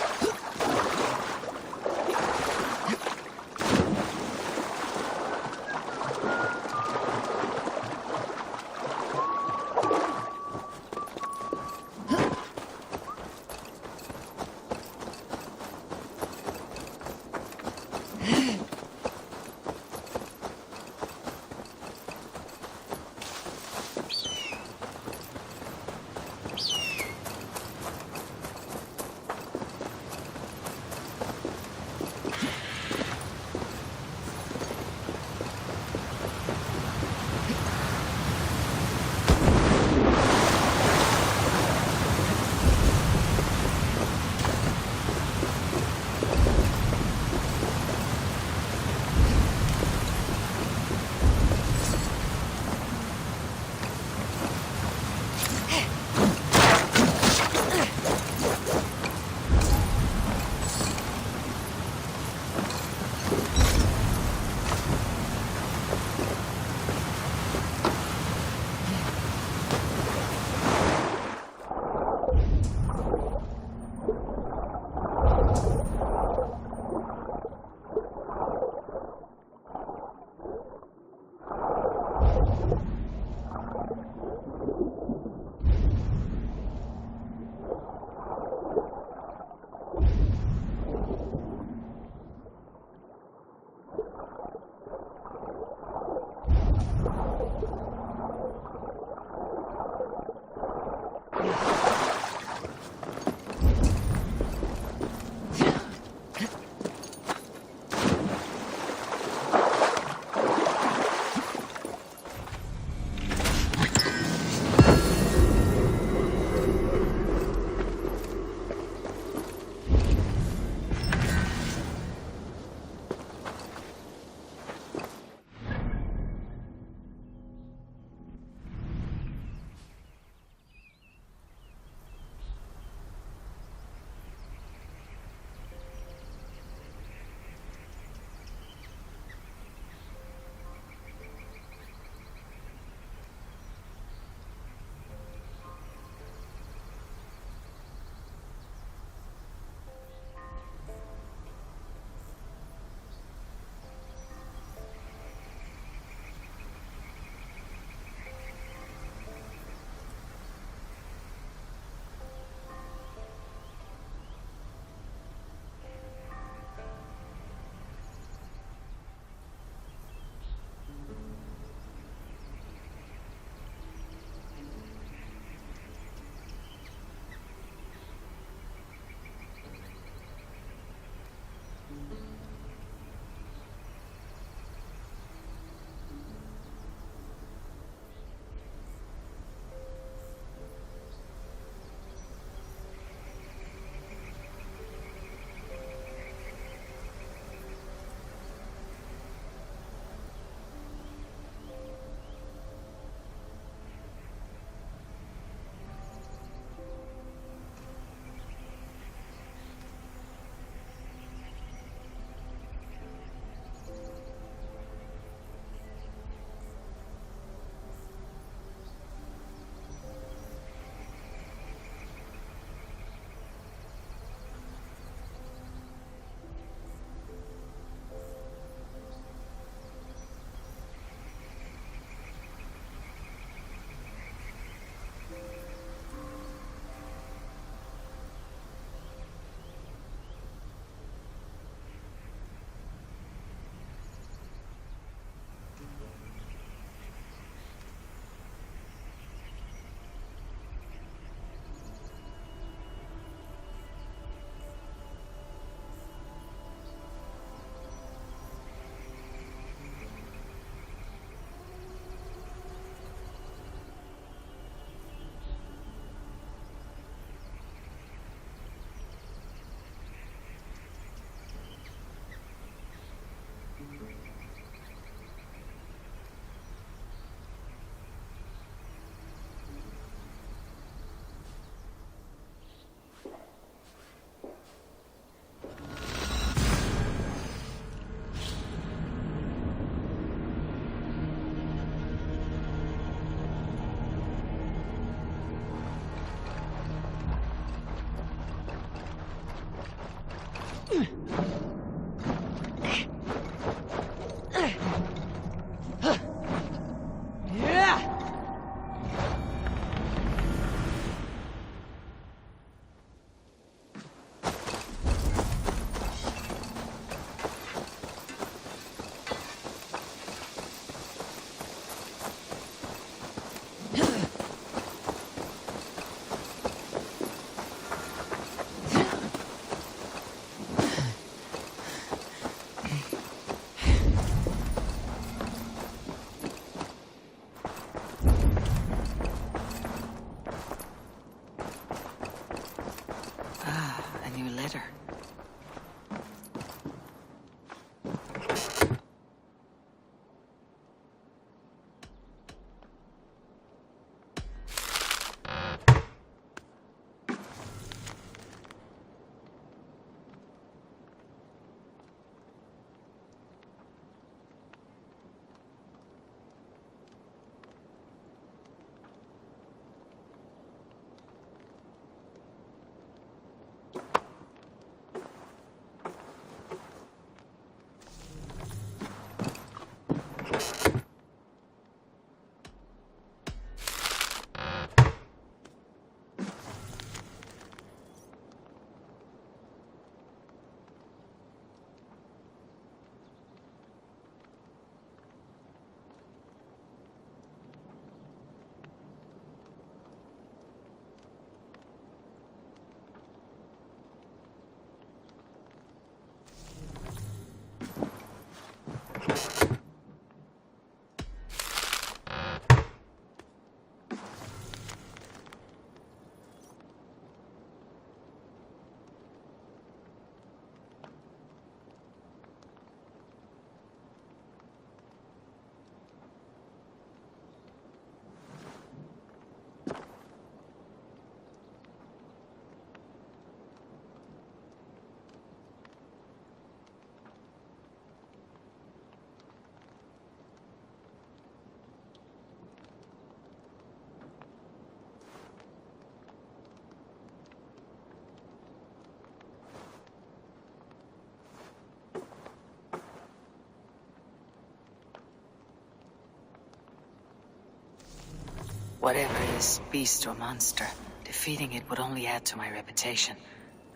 Whatever it is, beast or monster, defeating it would only add to my reputation.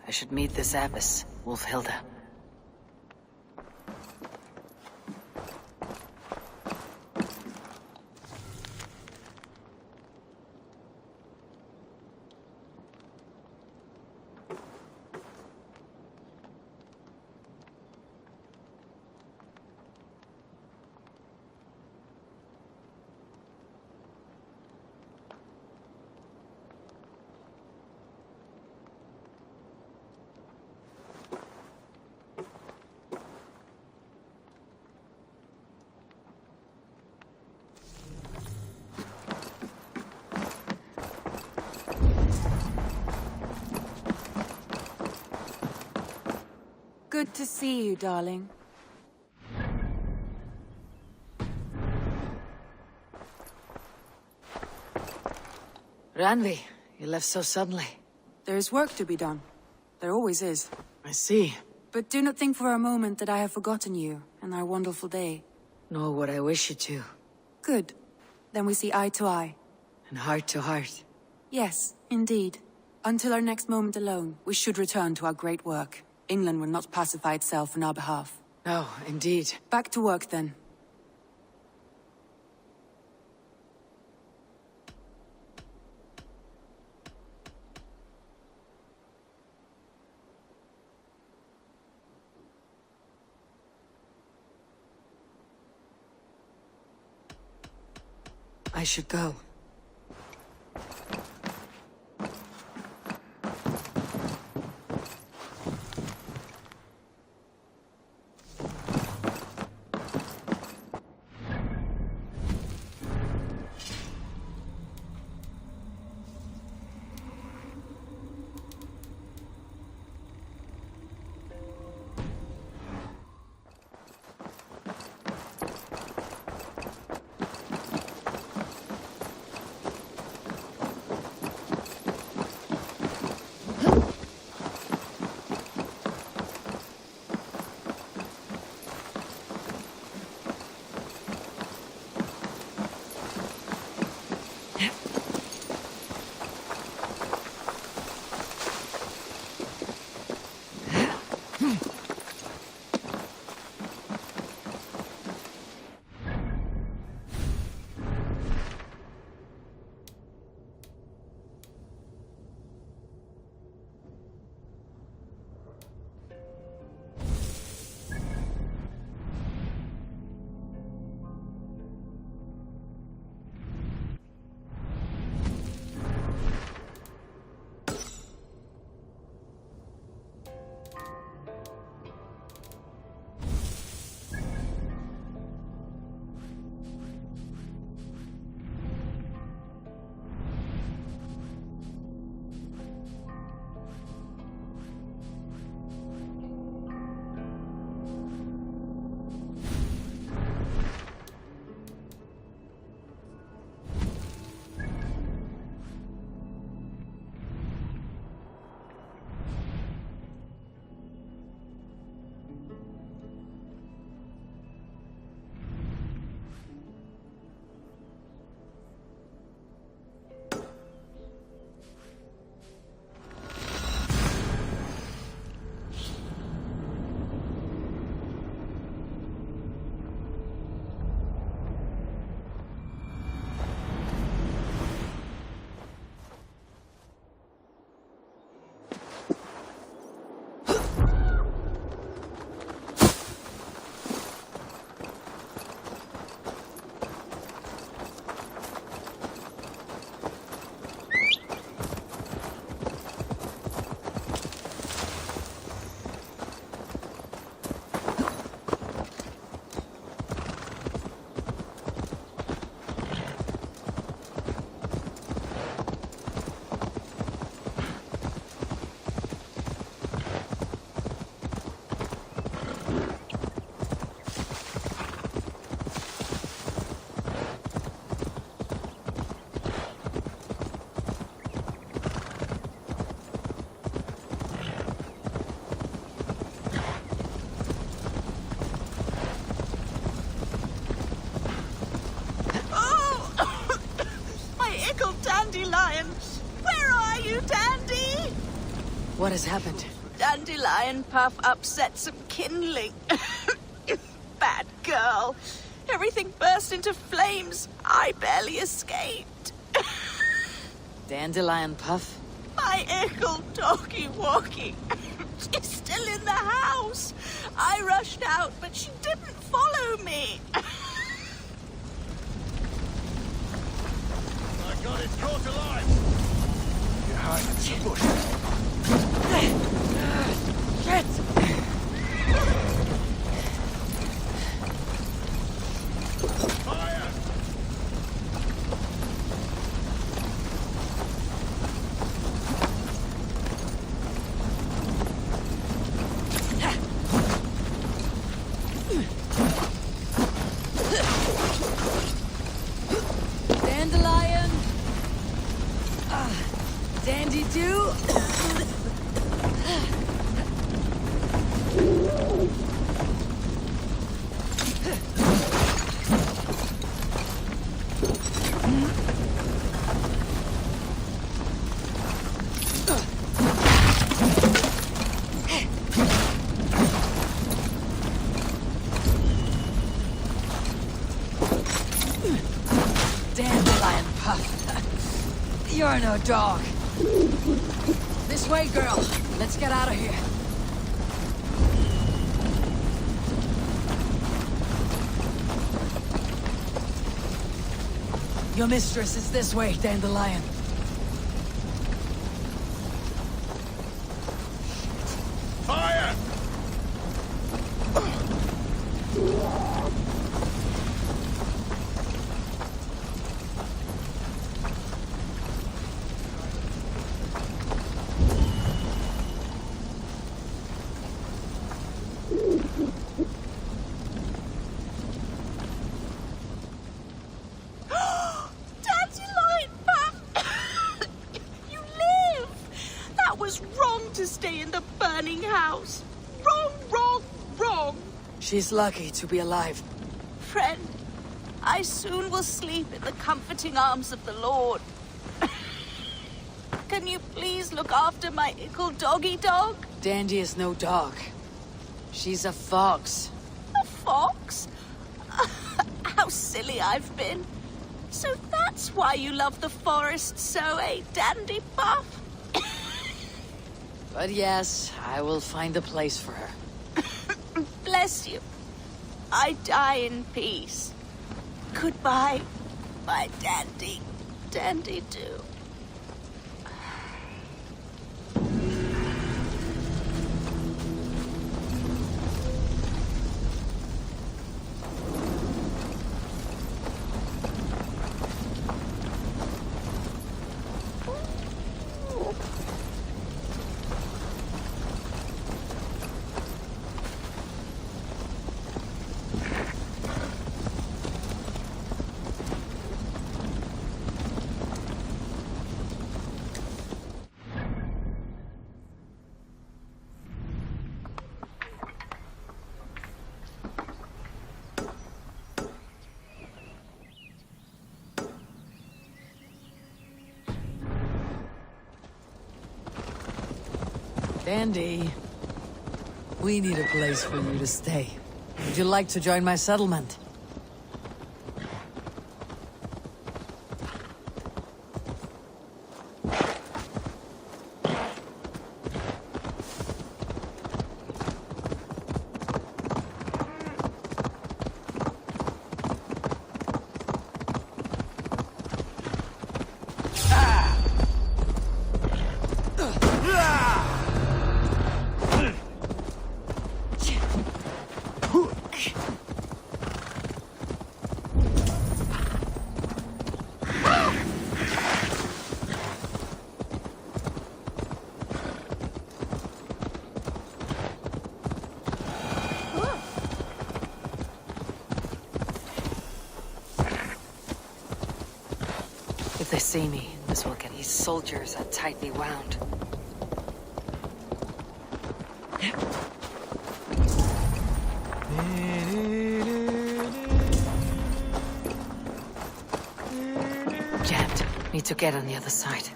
I should meet this abbess, Wolfhilda.
Good to see you, darling.
Randvi, you left so suddenly.
There is work to be done. There always is.
I see.
But do not think for a moment that I have forgotten you and our wonderful day.
Nor would I wish you to.
Good. Then we see eye to eye.
And heart to heart.
Yes, indeed. Until our next moment alone, we should return to our great work. England will not pacify itself on our behalf.
No, indeed.
Back to work, then.
I should go. What has happened?
Dandelion Puff upset some kindling. Bad girl. Everything burst into flames. I barely escaped.
Dandelion Puff?
My ickle doggy walkie. She's still in the house. I rushed out, but she didn't follow me.
I got it caught alive. Behind the bush.
Shit!
Fire!
Dandelion! Dandy do? Dandelion Puff. You're no dog. This way, girl. Let's get out of here. Your mistress is this way, Dandelion.
Fire!
Dandelion Puff! You live! That was wrong to stay in the burning house. Wrong, wrong, wrong.
She's lucky to be alive.
Friend, I soon will sleep in the comforting arms of the Lord. Can you please look after my ickle doggy dog?
Dandy is no dog. She's a fox.
A fox? How silly I've been. So that's why you love the forest so, eh, Dandy Puff?
But yes, I will find a place for her.
Bless you. I die in peace. Goodbye, my dandy. Dandy do.
Dandy, we need a place for you to stay. Would you like to join my settlement? If they see me, this will get these soldiers tightly wound. Jammed. Need to get on the other side.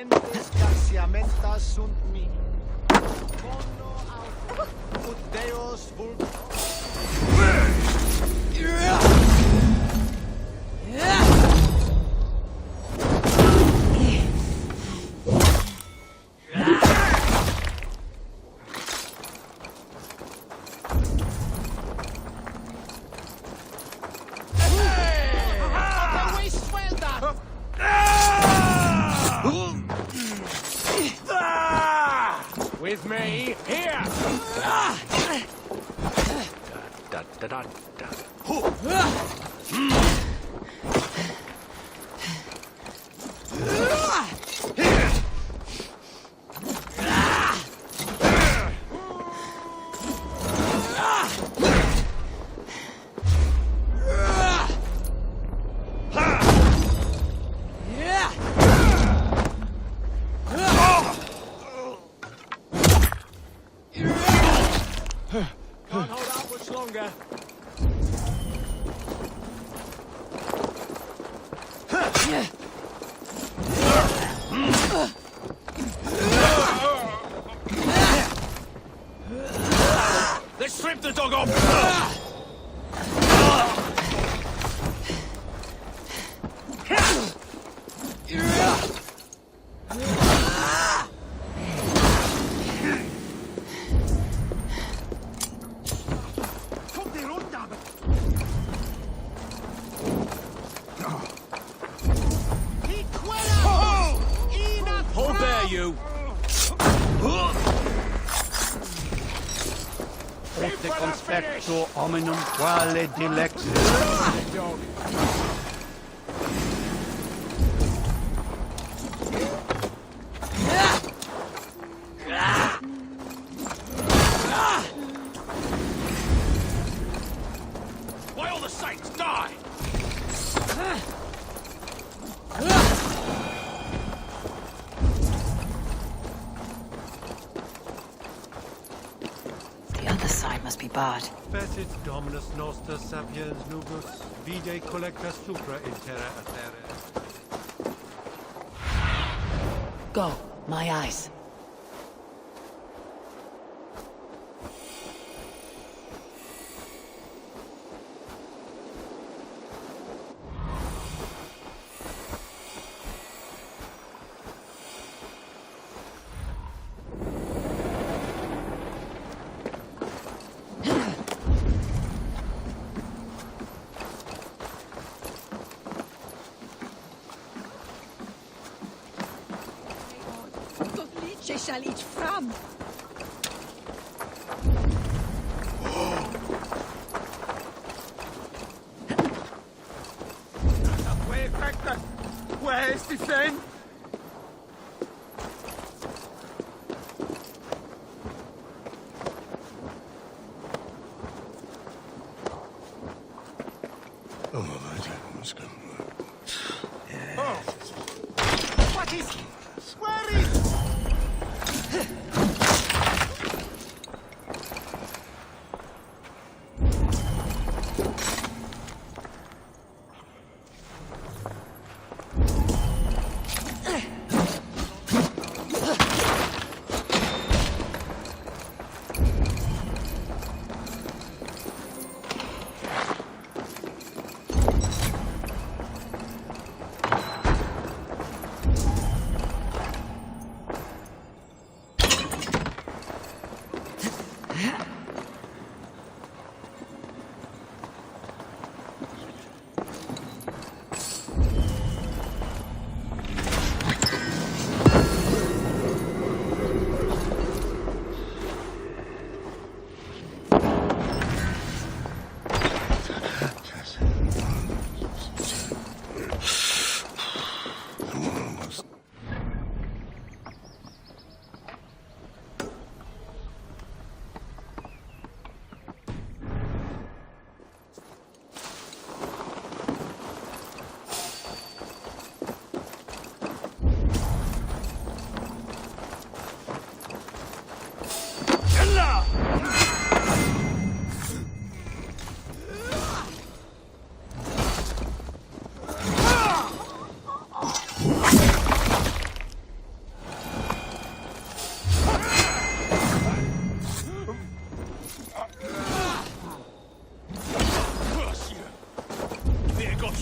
Gentes garciamenta sunt mi. Bono auto. Ut Deus vult.
With me, here! Da, da, da, da. Can't hold out much longer.
Let's strip the dog off! Hold there, you!
Te conspecto hominum quale dilexit.
Why all the saints die?
The other side must be barred.
Petit dominus noster sapiens nubus, vide collecta supra in terra affaire.
Go, my eyes.
Je shall eat from.
Where is the thing? What is... Where is...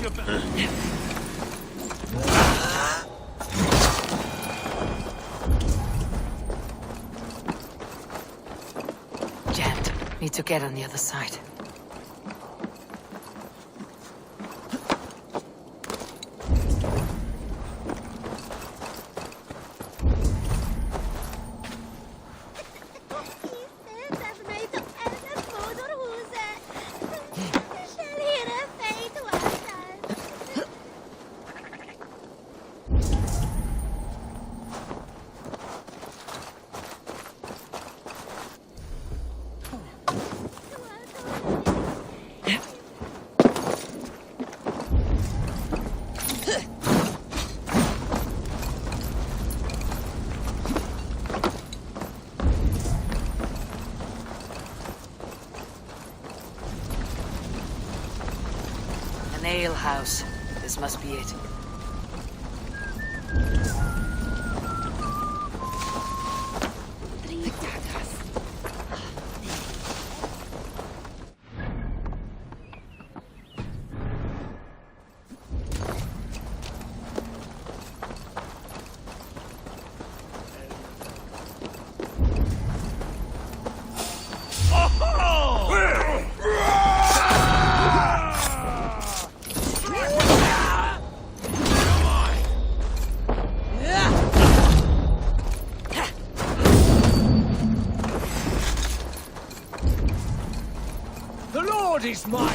your back.
Jammed. Need to get on the other side. An ale house. This must be it.
The Lord is mine.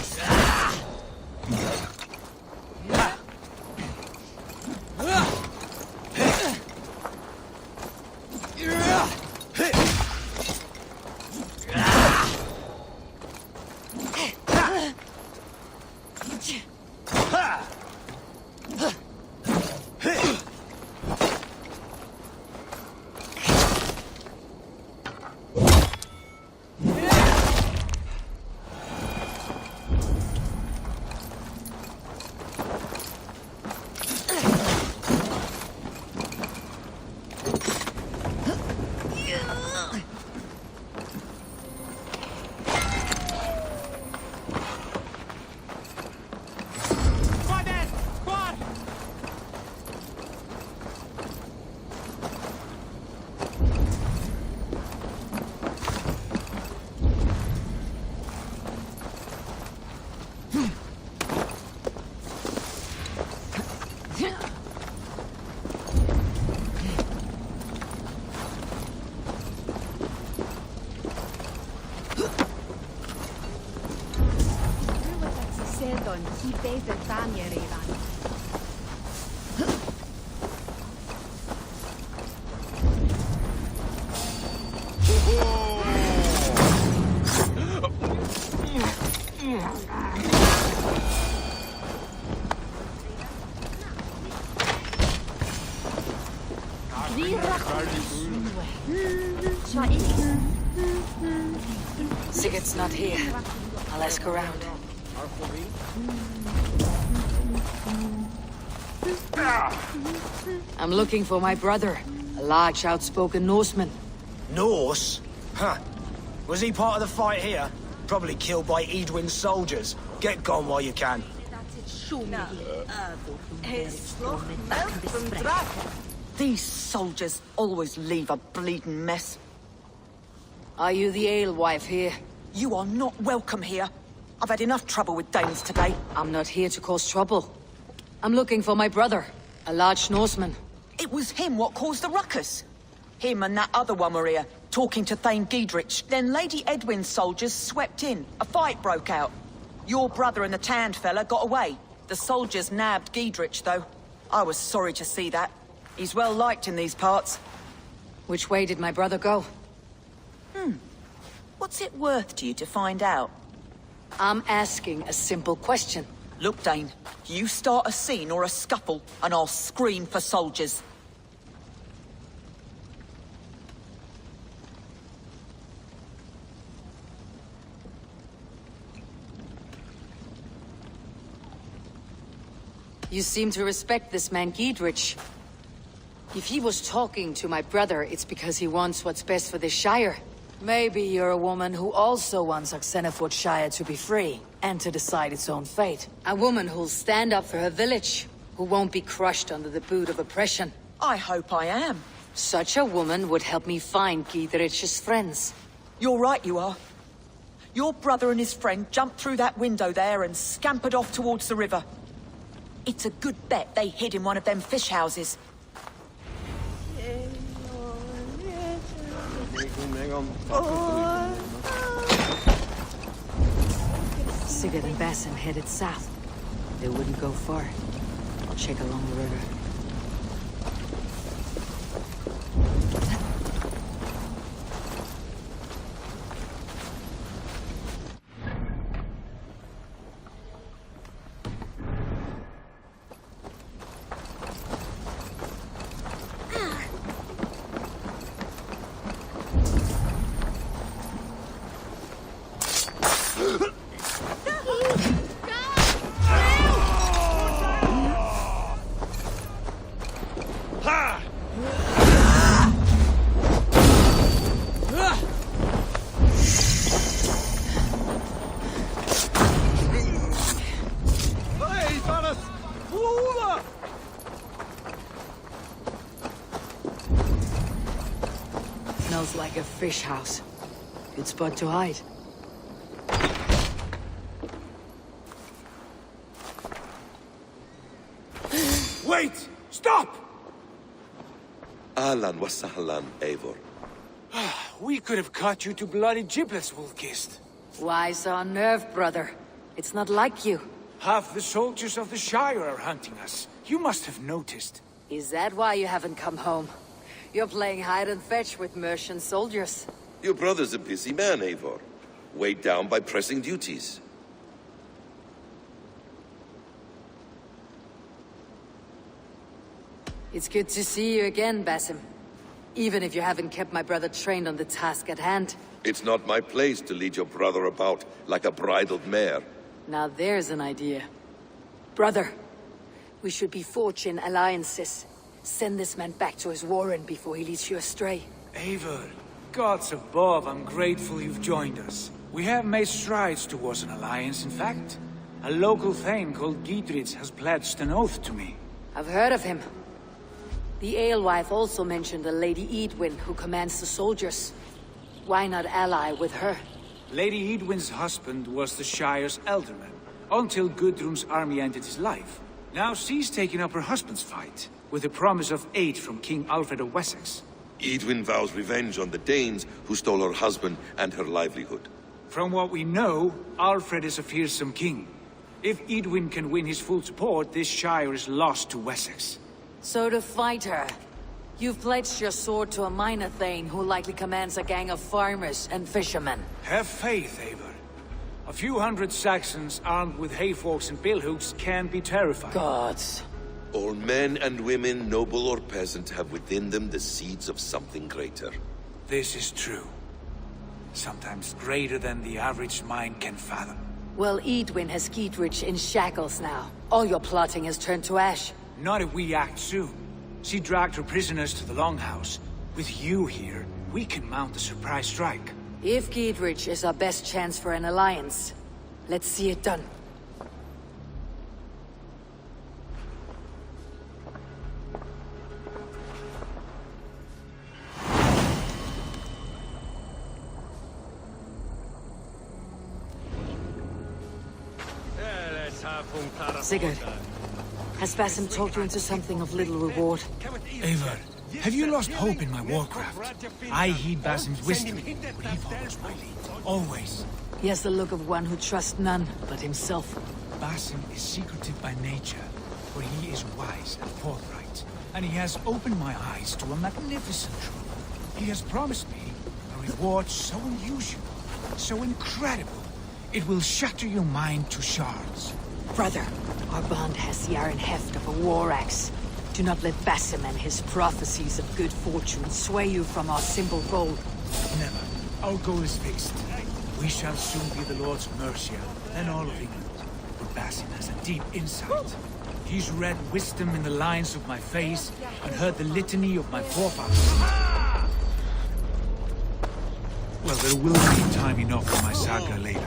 Sigurd's not here. I'll ask around. I'm looking for my brother, a large, outspoken Norseman.
Norse? Huh. Was he part of the fight here? Probably killed by Edwin's soldiers. Get gone while you can.
These soldiers always leave a bleeding mess.
Are you the alewife here?
You are not welcome here. I've had enough trouble with Danes today.
I'm not here to cause trouble. I'm looking for my brother, a large Norseman.
It was him what caused the ruckus. Him and that other one were here, talking to Thane Giedrich. Then Lady Edwin's soldiers swept in. A fight broke out. Your brother and the tanned fella got away. The soldiers nabbed Giedrich, though. I was sorry to see that. He's well liked in these parts.
Which way did my brother go?
What's it worth to you to find out?
I'm asking a simple question.
Look, Dane, you start a scene or a scuffle, and I'll scream for soldiers.
You seem to respect this man Giedrich. If he was talking to my brother, it's because he wants what's best for the Shire. Maybe you're a woman who also wants Oxenfordshire to be free, and to decide its own fate. A woman who'll stand up for her village, who won't be crushed under the boot of oppression.
I hope I am.
Such a woman would help me find Gidrich's friends.
You're right, you are. Your brother and his friend jumped through that window there and scampered off towards the river. It's a good bet they hid in one of them fish houses.
Sigurd and Basim headed south. They wouldn't go far. I'll check along the river. Smells like a fish house. Good spot to hide.
Wait! Stop!
Ahlan wa sahlan, Eivor.
We could have cut you to bloody giblets, Wolf-Kissed.
Why so unnerved, brother? It's not like you.
Half the soldiers of the Shire are hunting us. You must have noticed.
Is that why you haven't come home? You're playing hide and fetch with Mercian soldiers.
Your brother's a busy man, Eivor. Weighed down by pressing duties.
It's good to see you again, Basim. Even if you haven't kept my brother trained on the task at hand.
It's not my place to lead your brother about like a bridled mare.
Now there's an idea. Brother, we should be forging alliances. Send this man back to his warren before he leads you astray.
Eivor, gods above, I'm grateful you've joined us. We have made strides towards an alliance, in fact. A local thane called Gidrich has pledged an oath to me.
I've heard of him. The alewife also mentioned a Lady Edwin who commands the soldiers. Why not ally with her?
Lady Edwin's husband was the Shire's elderman, until Gudrun's army ended his life. Now she's taken up her husband's fight, with the promise of aid from King Alfred of Wessex.
Edwin vows revenge on the Danes who stole her husband and her livelihood.
From what we know, Alfred is a fearsome king. If Edwin can win his full support, this Shire is lost to Wessex.
So to fight her, you've pledged your sword to a minor thane who likely commands a gang of farmers and fishermen.
Have faith, Eivor. A few hundred Saxons armed with hayforks and billhooks can be terrifying.
Gods.
All men and women, noble or peasant, have within them the seeds of something greater.
This is true. Sometimes greater than the average mind can fathom.
Well, Edwin has Gidrich in shackles now. All your plotting has turned to ash.
Not if we act soon. She dragged her prisoners to the Longhouse. With you here, we can mount a surprise strike.
If Gidrich is our best chance for an alliance, let's see it done. Sigurd, has Basim talked you into something of little reward?
Eivor, have you lost hope in my warcraft? I heed Basim's wisdom, but he follows my lead. Always.
He has the look of one who trusts none but himself.
Basim is secretive by nature, but he is wise and forthright. And he has opened my eyes to a magnificent truth. He has promised me a reward so unusual, so incredible, it will shatter your mind to shards.
Brother, our bond has the iron heft of a war axe. Do not let Basim and his prophecies of good fortune sway you from our simple goal.
Never. Our goal is fixed. We shall soon be the Lords of Mercia, and all of England. But Basim has a deep insight. He's read wisdom in the lines of my face, and heard the litany of my forefathers.
Well, there will be time enough for my saga later.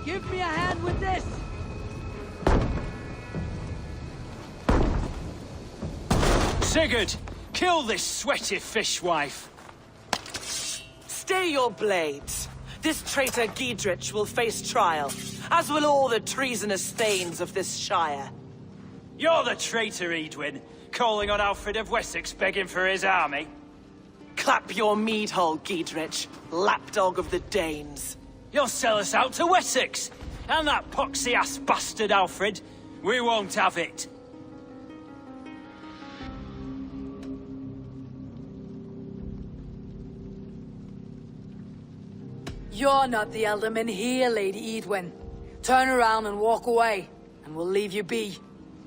Give me a hand with this! Sigurd, kill this sweaty fishwife!
Stay your blades. This traitor Giedrich will face trial, as will all the treasonous thanes of this shire.
You're the traitor, Edwin, calling on Alfred of Wessex begging for his army.
Clap your mead hole, Giedrich, lapdog of the Danes.
You'll sell us out to Wessex! And that poxy-ass bastard Alfred! We won't have it!
You're not the alderman here, Lady Edwin. Turn around and walk away, and we'll leave you be.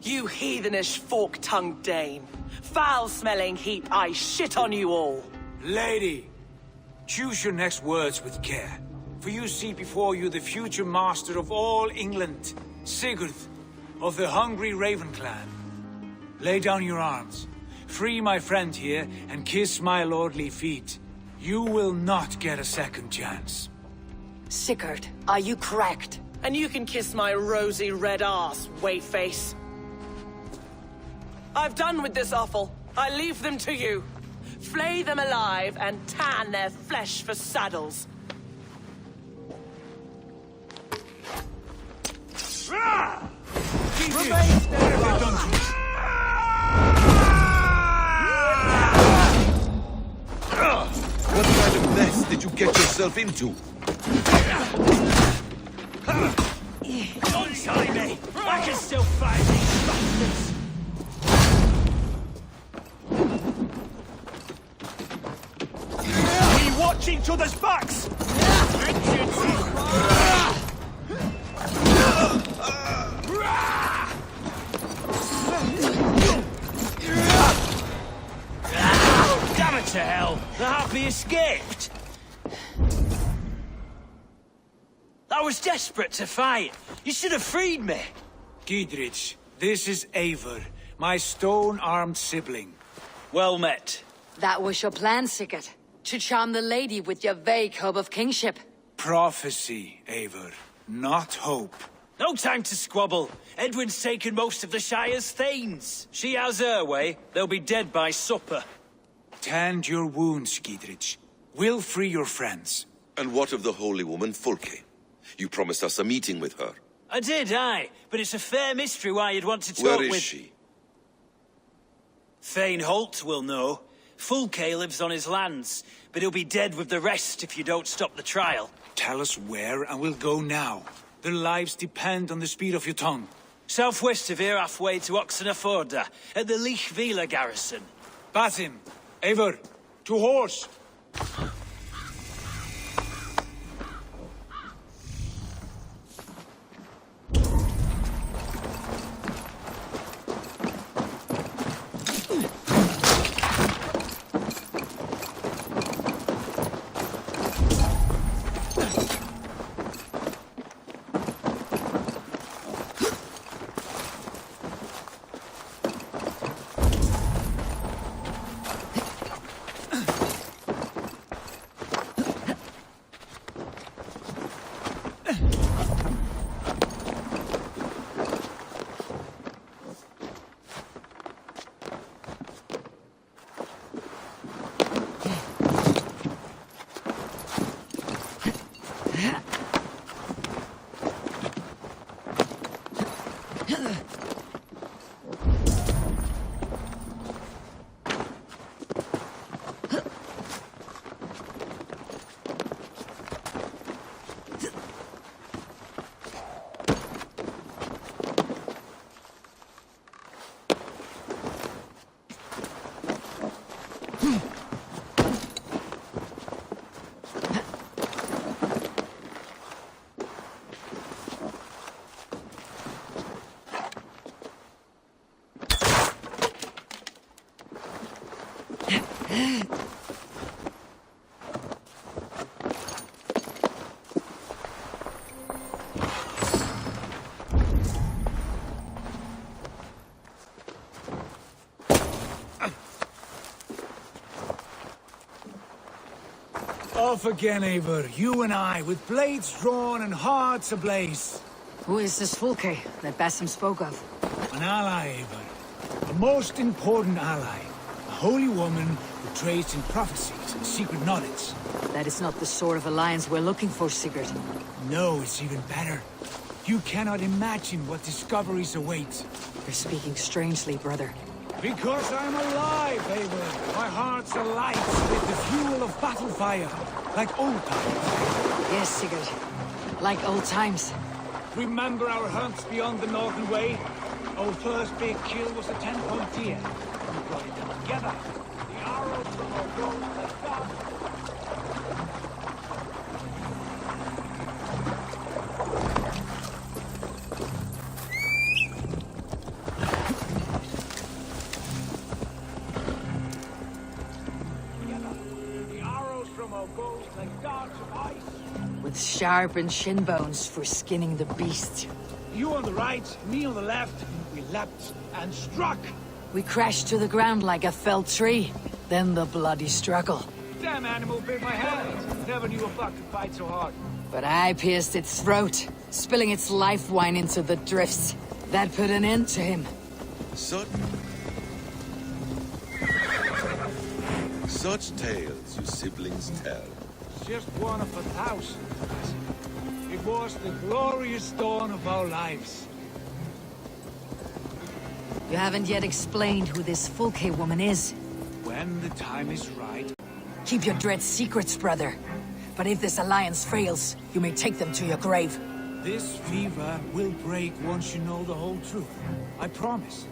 You heathenish fork-tongued Dane. Foul-smelling heap, I shit on you all.
Lady, choose your next words with care. For you see before you the future master of all England, Sigurd, of the hungry Raven clan. Lay down your arms, free my friend here, and kiss my lordly feet. You will not get a second chance.
Sigurd, are you cracked?
And you can kiss my rosy red ass, wayface. I've done with this offal. I leave them to you. Flay them alive and tan their flesh for saddles.
What kind of mess did you get yourself into?
Don't tie me! I can still fight these bastards!
We watch each other's backs!
Damn it to hell! The Harpy escaped! I was desperate to fight. You should have freed me.
Giedrich, this is Eivor, my stone-armed sibling.
Well met.
That was your plan, Sigurd. To charm the lady with your vague hope of kingship.
Prophecy, Eivor, not hope.
No time to squabble. Edwin's taken most of the Shire's thanes. She has her way. They'll be dead by supper.
Tend your wounds, Giedrich. We'll free your friends.
And what of the holy woman Fulke? You promised us a meeting with her.
I did, aye. But it's a fair mystery why you'd want to talk
Where
with...
is she?
Thane Holt will know. Fulke lives on his lands, but he'll be dead with the rest if you don't stop the trial.
Tell us where, and we'll go now. Their lives depend on the speed of your tongue.
Southwest of here, halfway to Oxenaforda, at the Lichvila garrison.
Bathim, Eivor, to horse!
Off again, Eivor. You and I, with blades drawn and hearts ablaze.
Who is this Fulke that Basim spoke of?
An ally, Eivor. A most important ally. A holy woman who trades in prophecies and secret knowledge.
That is not the sort of alliance we're looking for, Sigurd.
No, it's even better. You cannot imagine what discoveries await.
You're speaking strangely, brother.
Because I'm alive, Eivor. My heart's alight with the fuel of battle fire, like old times.
Yes, Sigurd. Like old times.
Remember our hunts beyond the Northern Way? Our first big kill was a 10-point deer. We brought it down together. The arrows from our bows like that.
With sharpened shin bones for skinning the beast.
You on the right, me on the left. We leapt and struck.
We crashed to the ground like a felled tree. Then the bloody struggle.
Damn animal bit my hand. Never knew a buck could fight so hard.
But I pierced its throat, spilling its life wine into the drifts. That put an end to him.
Such tales you siblings tell.
Just one of 1,000. It was the glorious dawn of our lives.
You haven't yet explained who this Fulke woman is.
When the time is right.
Keep your dread secrets, brother. But if this alliance fails, you may take them to your grave.
This fever will break once you know the whole truth. I promise.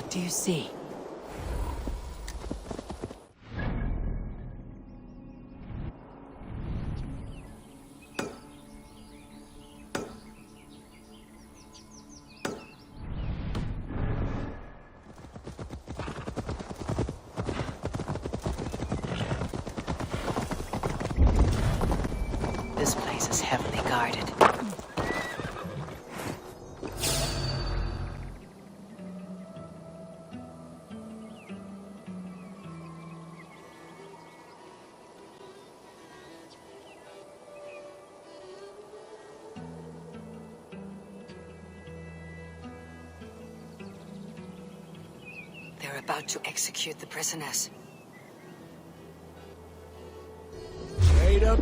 Do you see? This place is heavily guarded. They're about to execute the prisoners.
Straight up.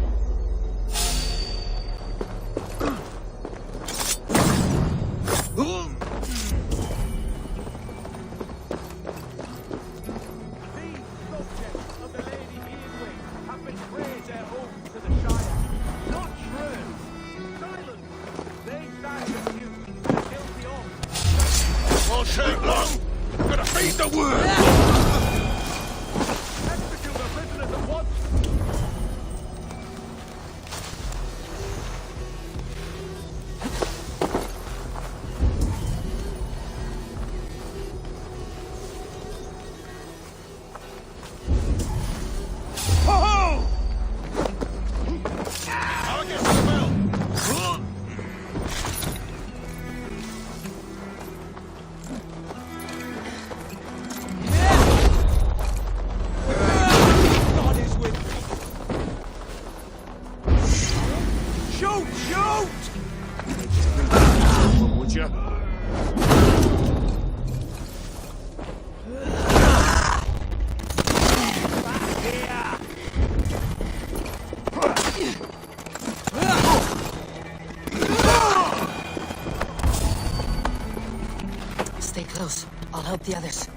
Would you?
Stay close. I'll help the others.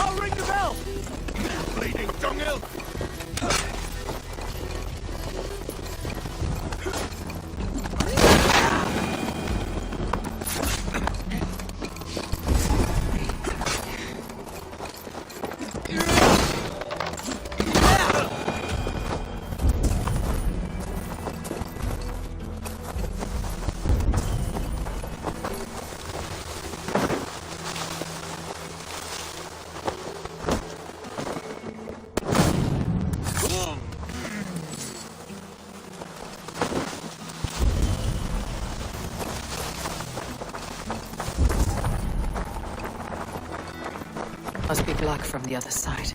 I'll ring the bell! Bleeding dunghill!
Must be blocked from the other side.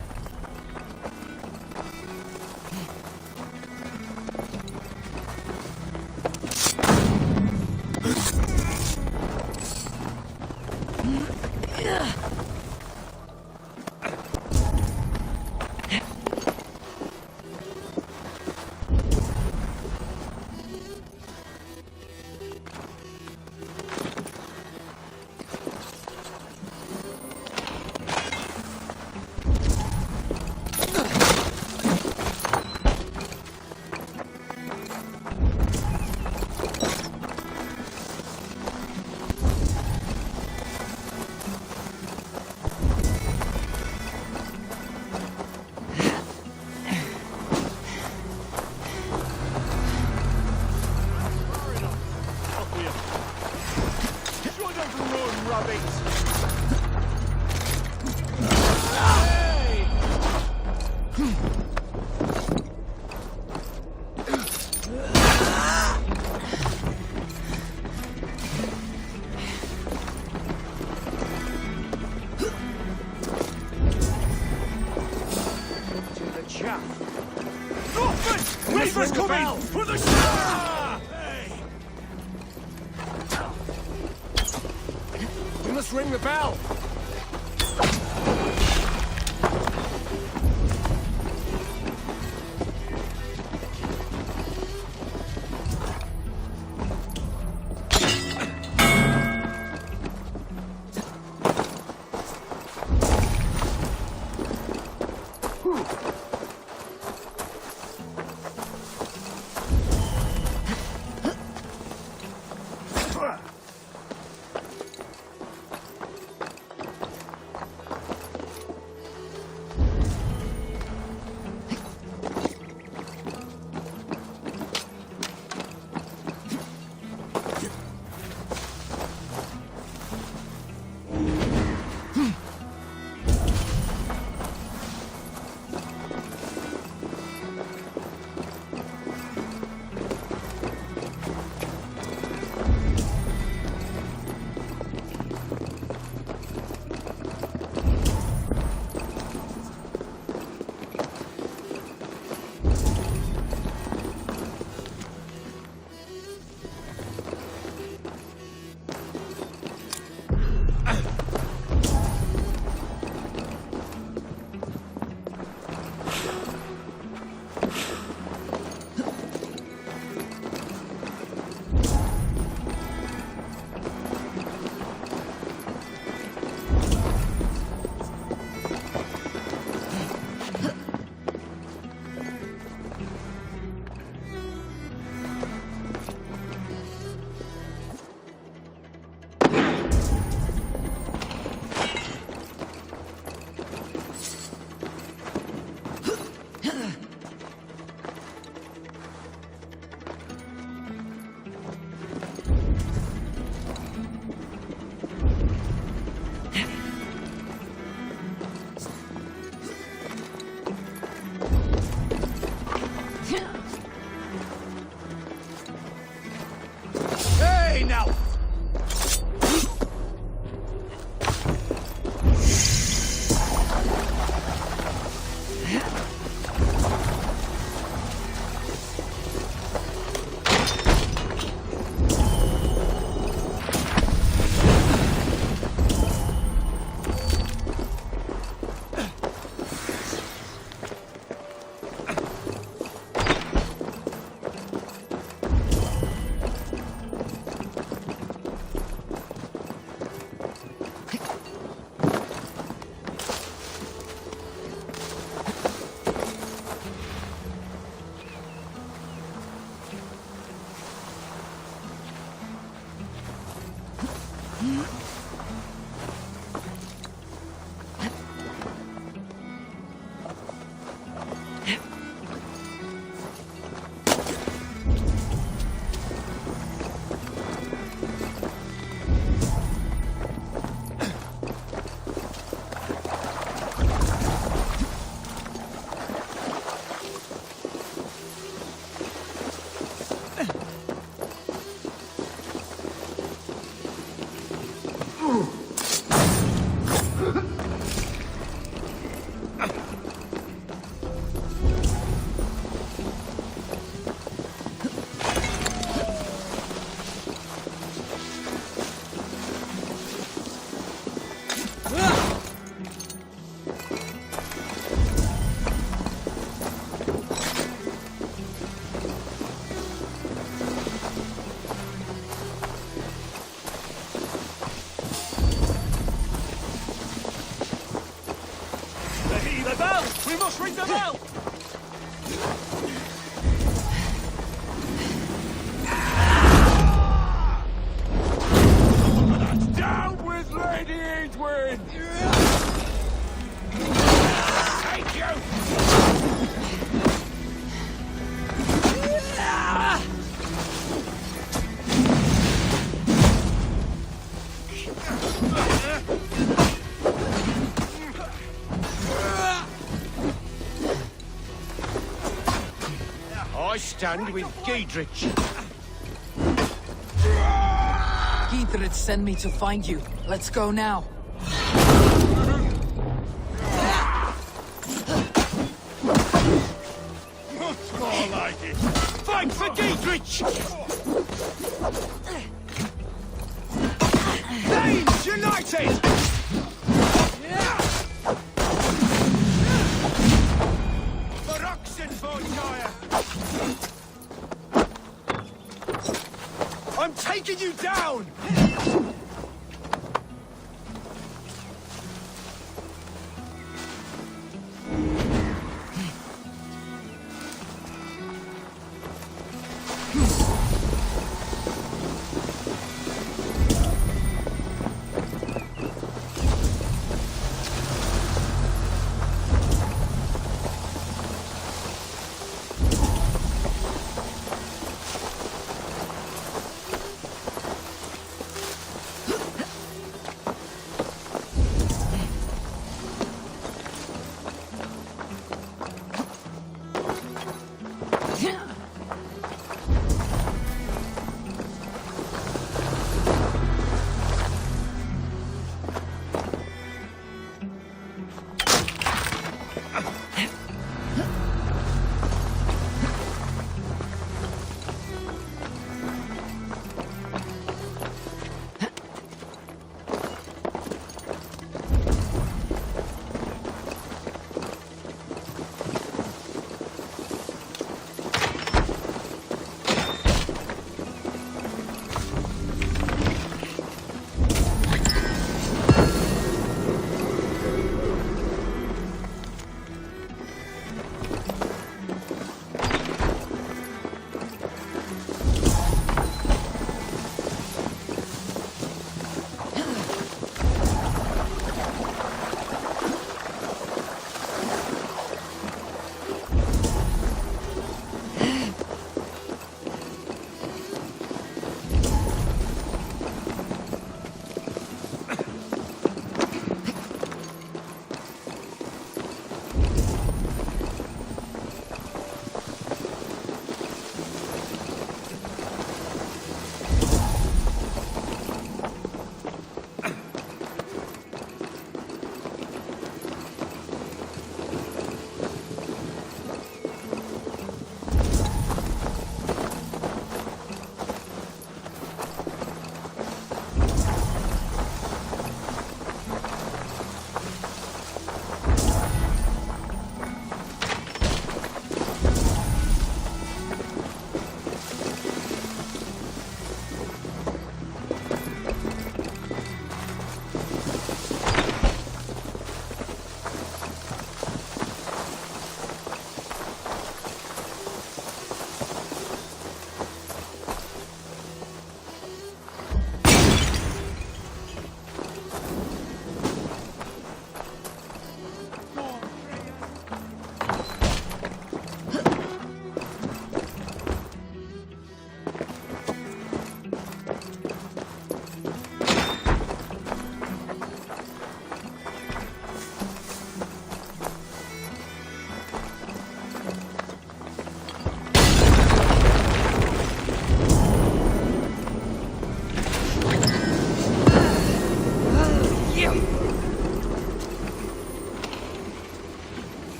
Reaper's coming! For the shot! We must ring the bell! Hey, now! The bell! We must ring the bell! Down with Lady Edwin! Thank you!
I stand with Giedrich.
Giedrich sent me to find you. Let's go now.
Much more like it!
Fight for Giedrich!
Thanes united! For Oxenfordshire! I'm taking you down!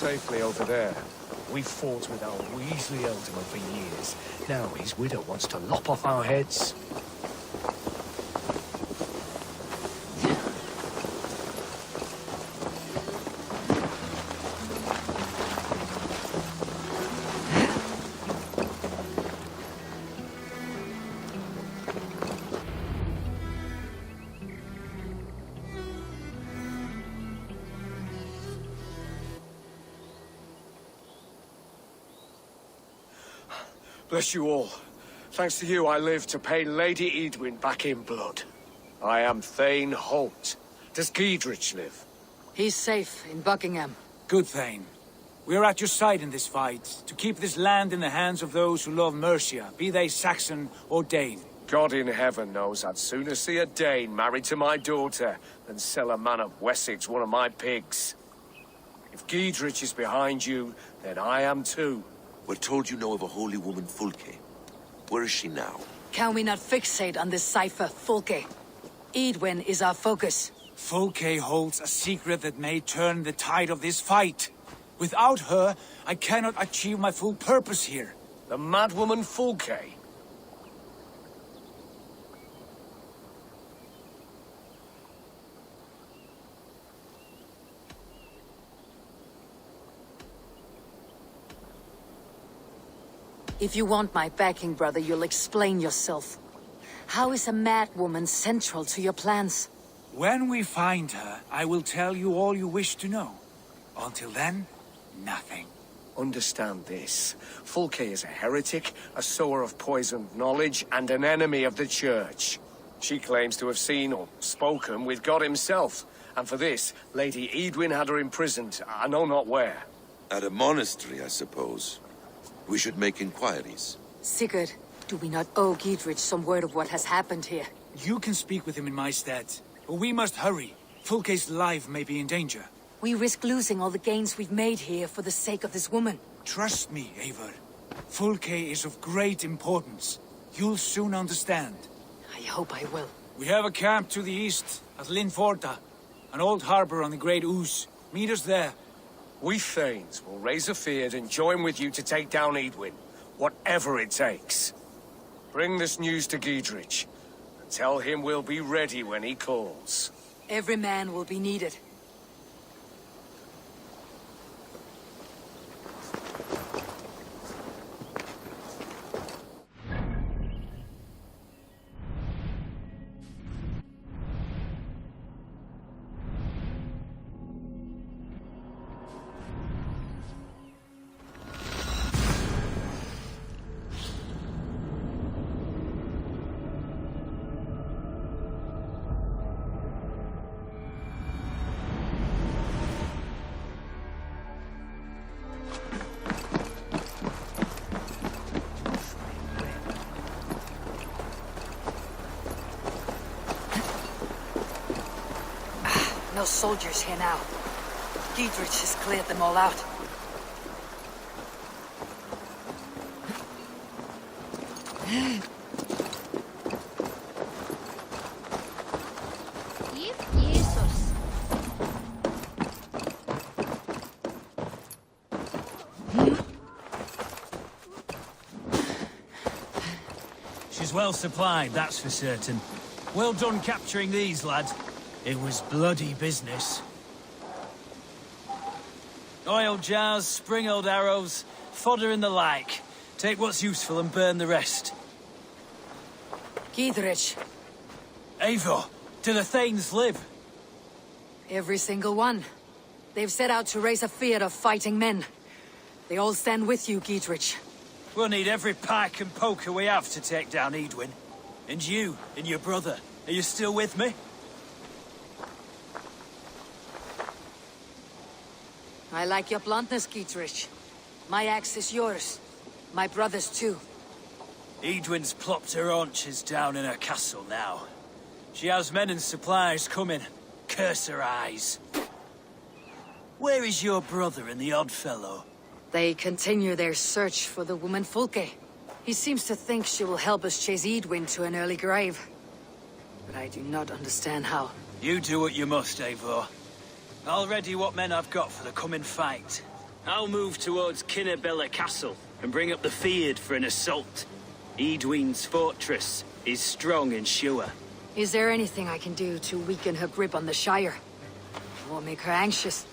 safely over there. We fought with our Weasley Ealdorman for years. Now his widow wants to lop off our heads. Bless you all. Thanks to you, I live to pay Lady Edwin back in blood. I am Thane Holt. Does Giedrich live?
He's safe in Buckingham.
Good, Thane. We are at your side in this fight, to keep this land in the hands of those who love Mercia, be they Saxon or Dane.
God in heaven knows I'd sooner see a Dane married to my daughter than sell a man of Wessex one of my pigs. If Giedrich is behind you, then I am too.
We're told you know of a holy woman, Fulke. Where is she now?
Can we not fixate on this cipher, Fulke? Edwin is our focus.
Fulke holds a secret that may turn the tide of this fight. Without her, I cannot achieve my full purpose here.
The madwoman Fulke?
If you want my backing, brother, you'll explain yourself. How is a mad woman central to your plans?
When we find her, I will tell you all you wish to know. Until then, nothing.
Understand this. Fulke is a heretic, a sower of poisoned knowledge, and an enemy of the Church. She claims to have seen or spoken with God himself. And for this, Lady Edwin had her imprisoned, I know not where.
At a monastery, I suppose. We should make inquiries.
Sigurd, do we not owe Giedrich some word of what has happened here?
You can speak with him in my stead. But we must hurry. Fulke's life may be in danger.
We risk losing all the gains we've made here for the sake of this woman.
Trust me, Eivor. Fulke is of great importance. You'll soon understand.
I hope I will.
We have a camp to the east, at Linforta. An old harbor on the Great Ouse. Meet us there.
We Thanes will raise a feard and join with you to take down Edwin, whatever it takes. Bring this news to Giedrich, and tell him we'll be ready when he calls.
Every man will be needed. No soldiers here now. Giedrich has cleared them all out.
She's well supplied, that's for certain. Well done capturing these, lad. It was bloody business. Oil jars, spring-oiled arrows, fodder and the like. Take what's useful and burn the rest.
Giedrich.
Eivor, do the Thanes live?
Every single one. They've set out to raise a fear of fighting men. They all stand with you, Giedrich.
We'll need every pike and poker we have to take down Edwin. And you, and your brother, are you still with me?
I like your bluntness, Giedrich. My axe is yours. My brother's too.
Edwin's plopped her haunches down in her castle now. She has men and supplies coming. Curse her eyes. Where is your brother and the odd fellow?
They continue their search for the woman Fulke. He seems to think she will help us chase Edwin to an early grave. But I do not understand how.
You do what you must, Eivor. I'll ready what men I've got for the coming fight. I'll move towards Kinnabella Castle and bring up the Fyrd for an assault. Edwin's fortress is strong and sure.
Is there anything I can do to weaken her grip on the Shire? Or make her anxious?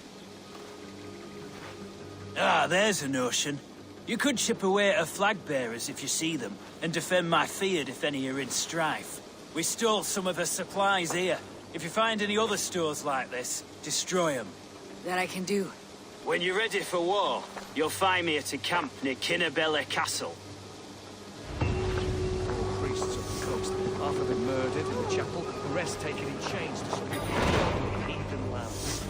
Ah, there's a notion. You could chip away at her flag-bearers if you see them, and defend my Fyrd if any are in strife. We stole some of her supplies here. If you find any other stores like this, destroy them.
That I can do.
When you're ready for war, you'll find me at a camp near Kinnabella Castle.
Priests of the coast, half of them murdered in the chapel, the rest taken in chains to some heathen lands.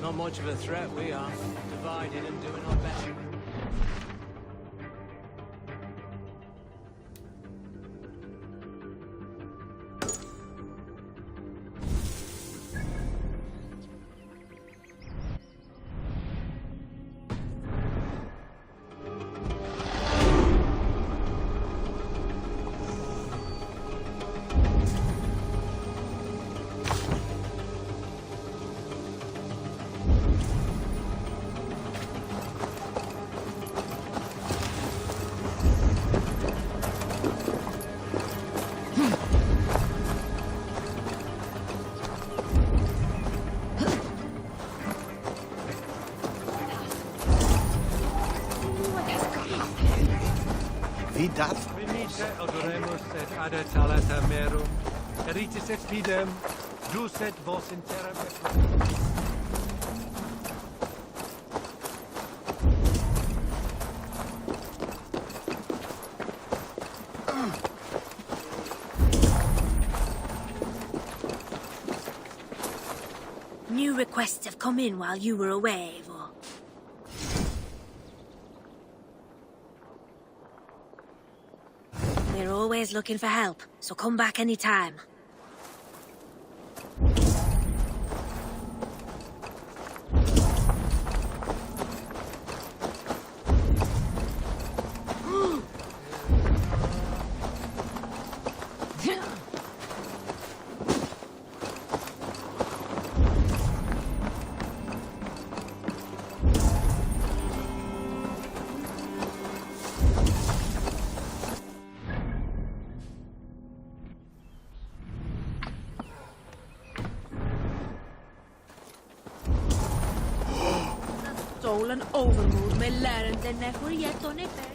Not much of a threat, we are. Divided and doing our best.
Vidat. Venite adoremus et adetalata merum. Eritis expidem, ducet vos in terra
New requests have come in while you were away, Eivor. We're always looking for help, so come back anytime. Stolen overmood med læreren den er for hjertene før.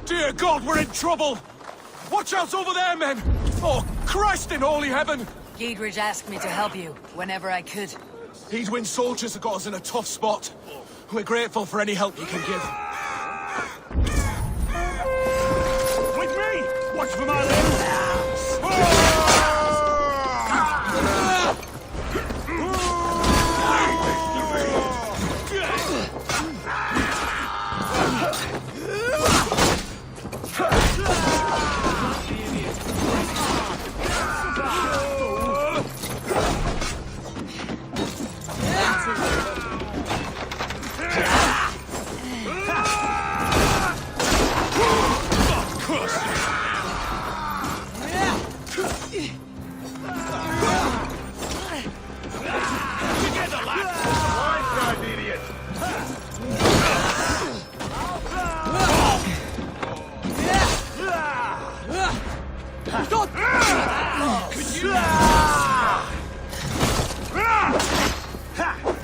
Dear God, we're in trouble! Watch out over there, men! Oh, Christ in holy heaven!
Giedrich asked me to help you whenever I could.
Hedwyn's soldiers have got us in a tough spot. We're grateful for any help you can give.
With me! Watch for my limbs!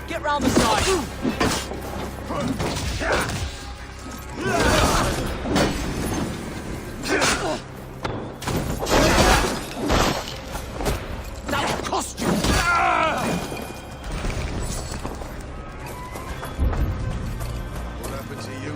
Get round the side.
That'll cost you!
What happened to you?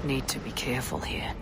Need to be careful here.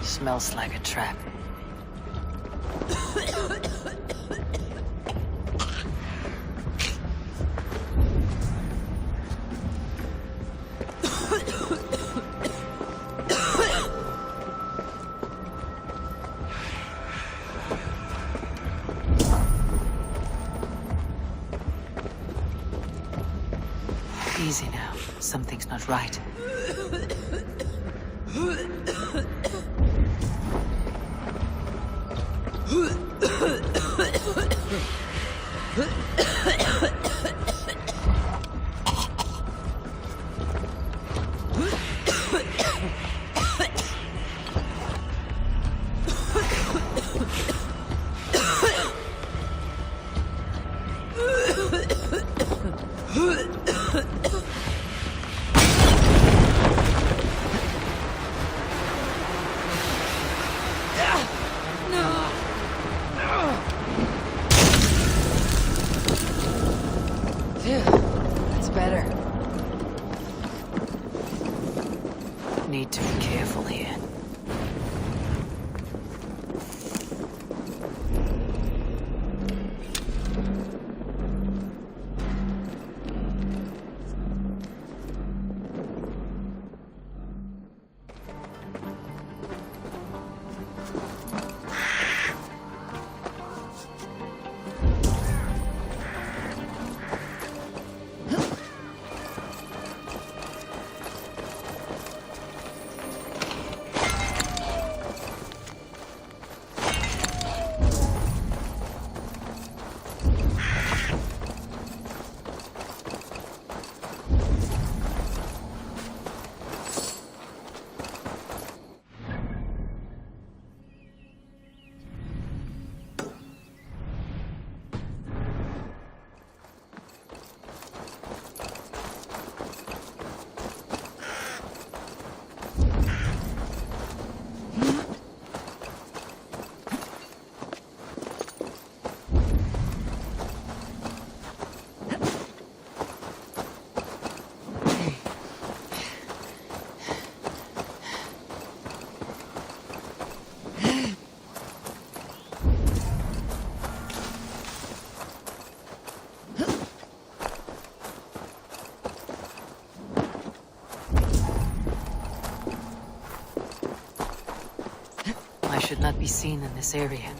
Smells like a trap. Easy now. Something's not right. That's better. Need to be careful here. should not be seen in this area.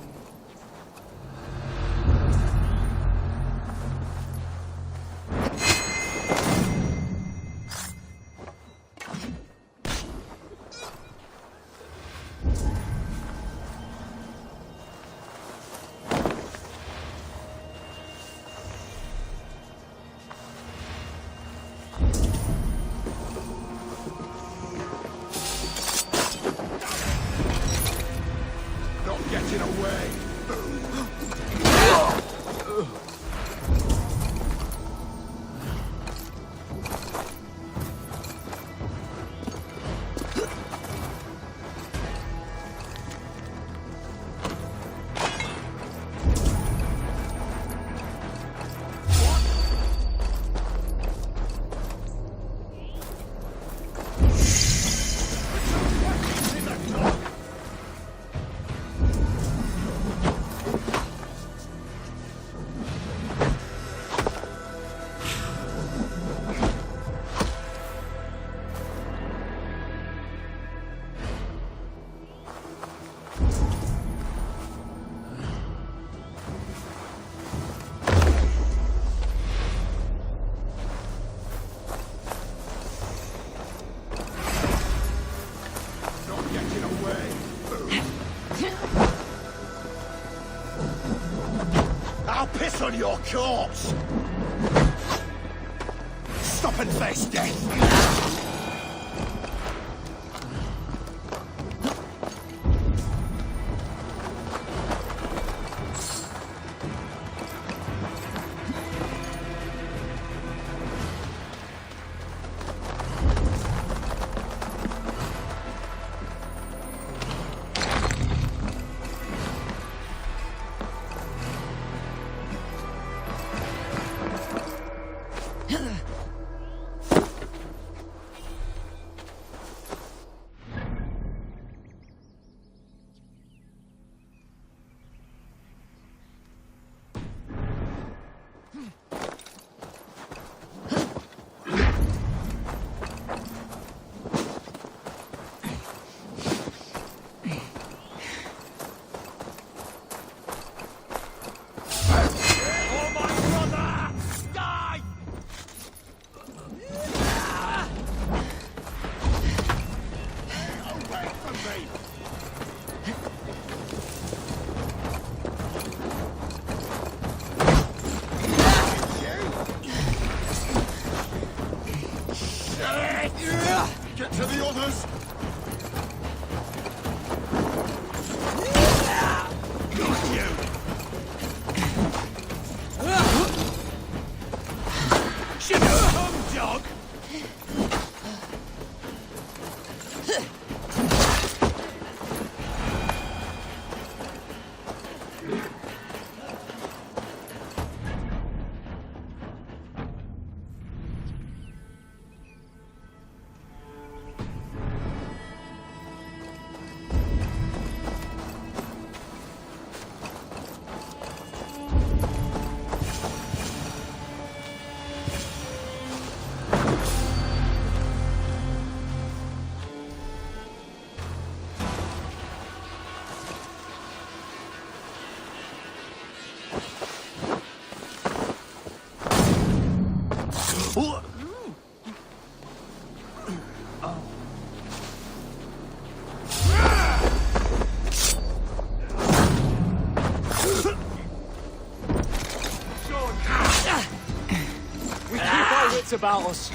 Getting away! I'll piss on your corpse! Stop and face death! Get to the others! Got you! Should have come, dog!
Wits about us.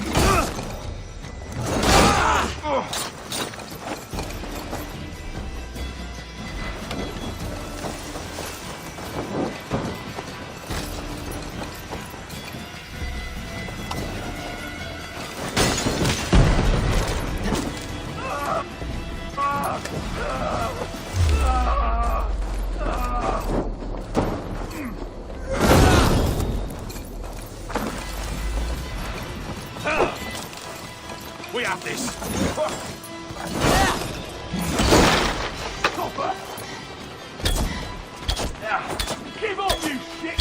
We have this! Copper! Give up, you shit!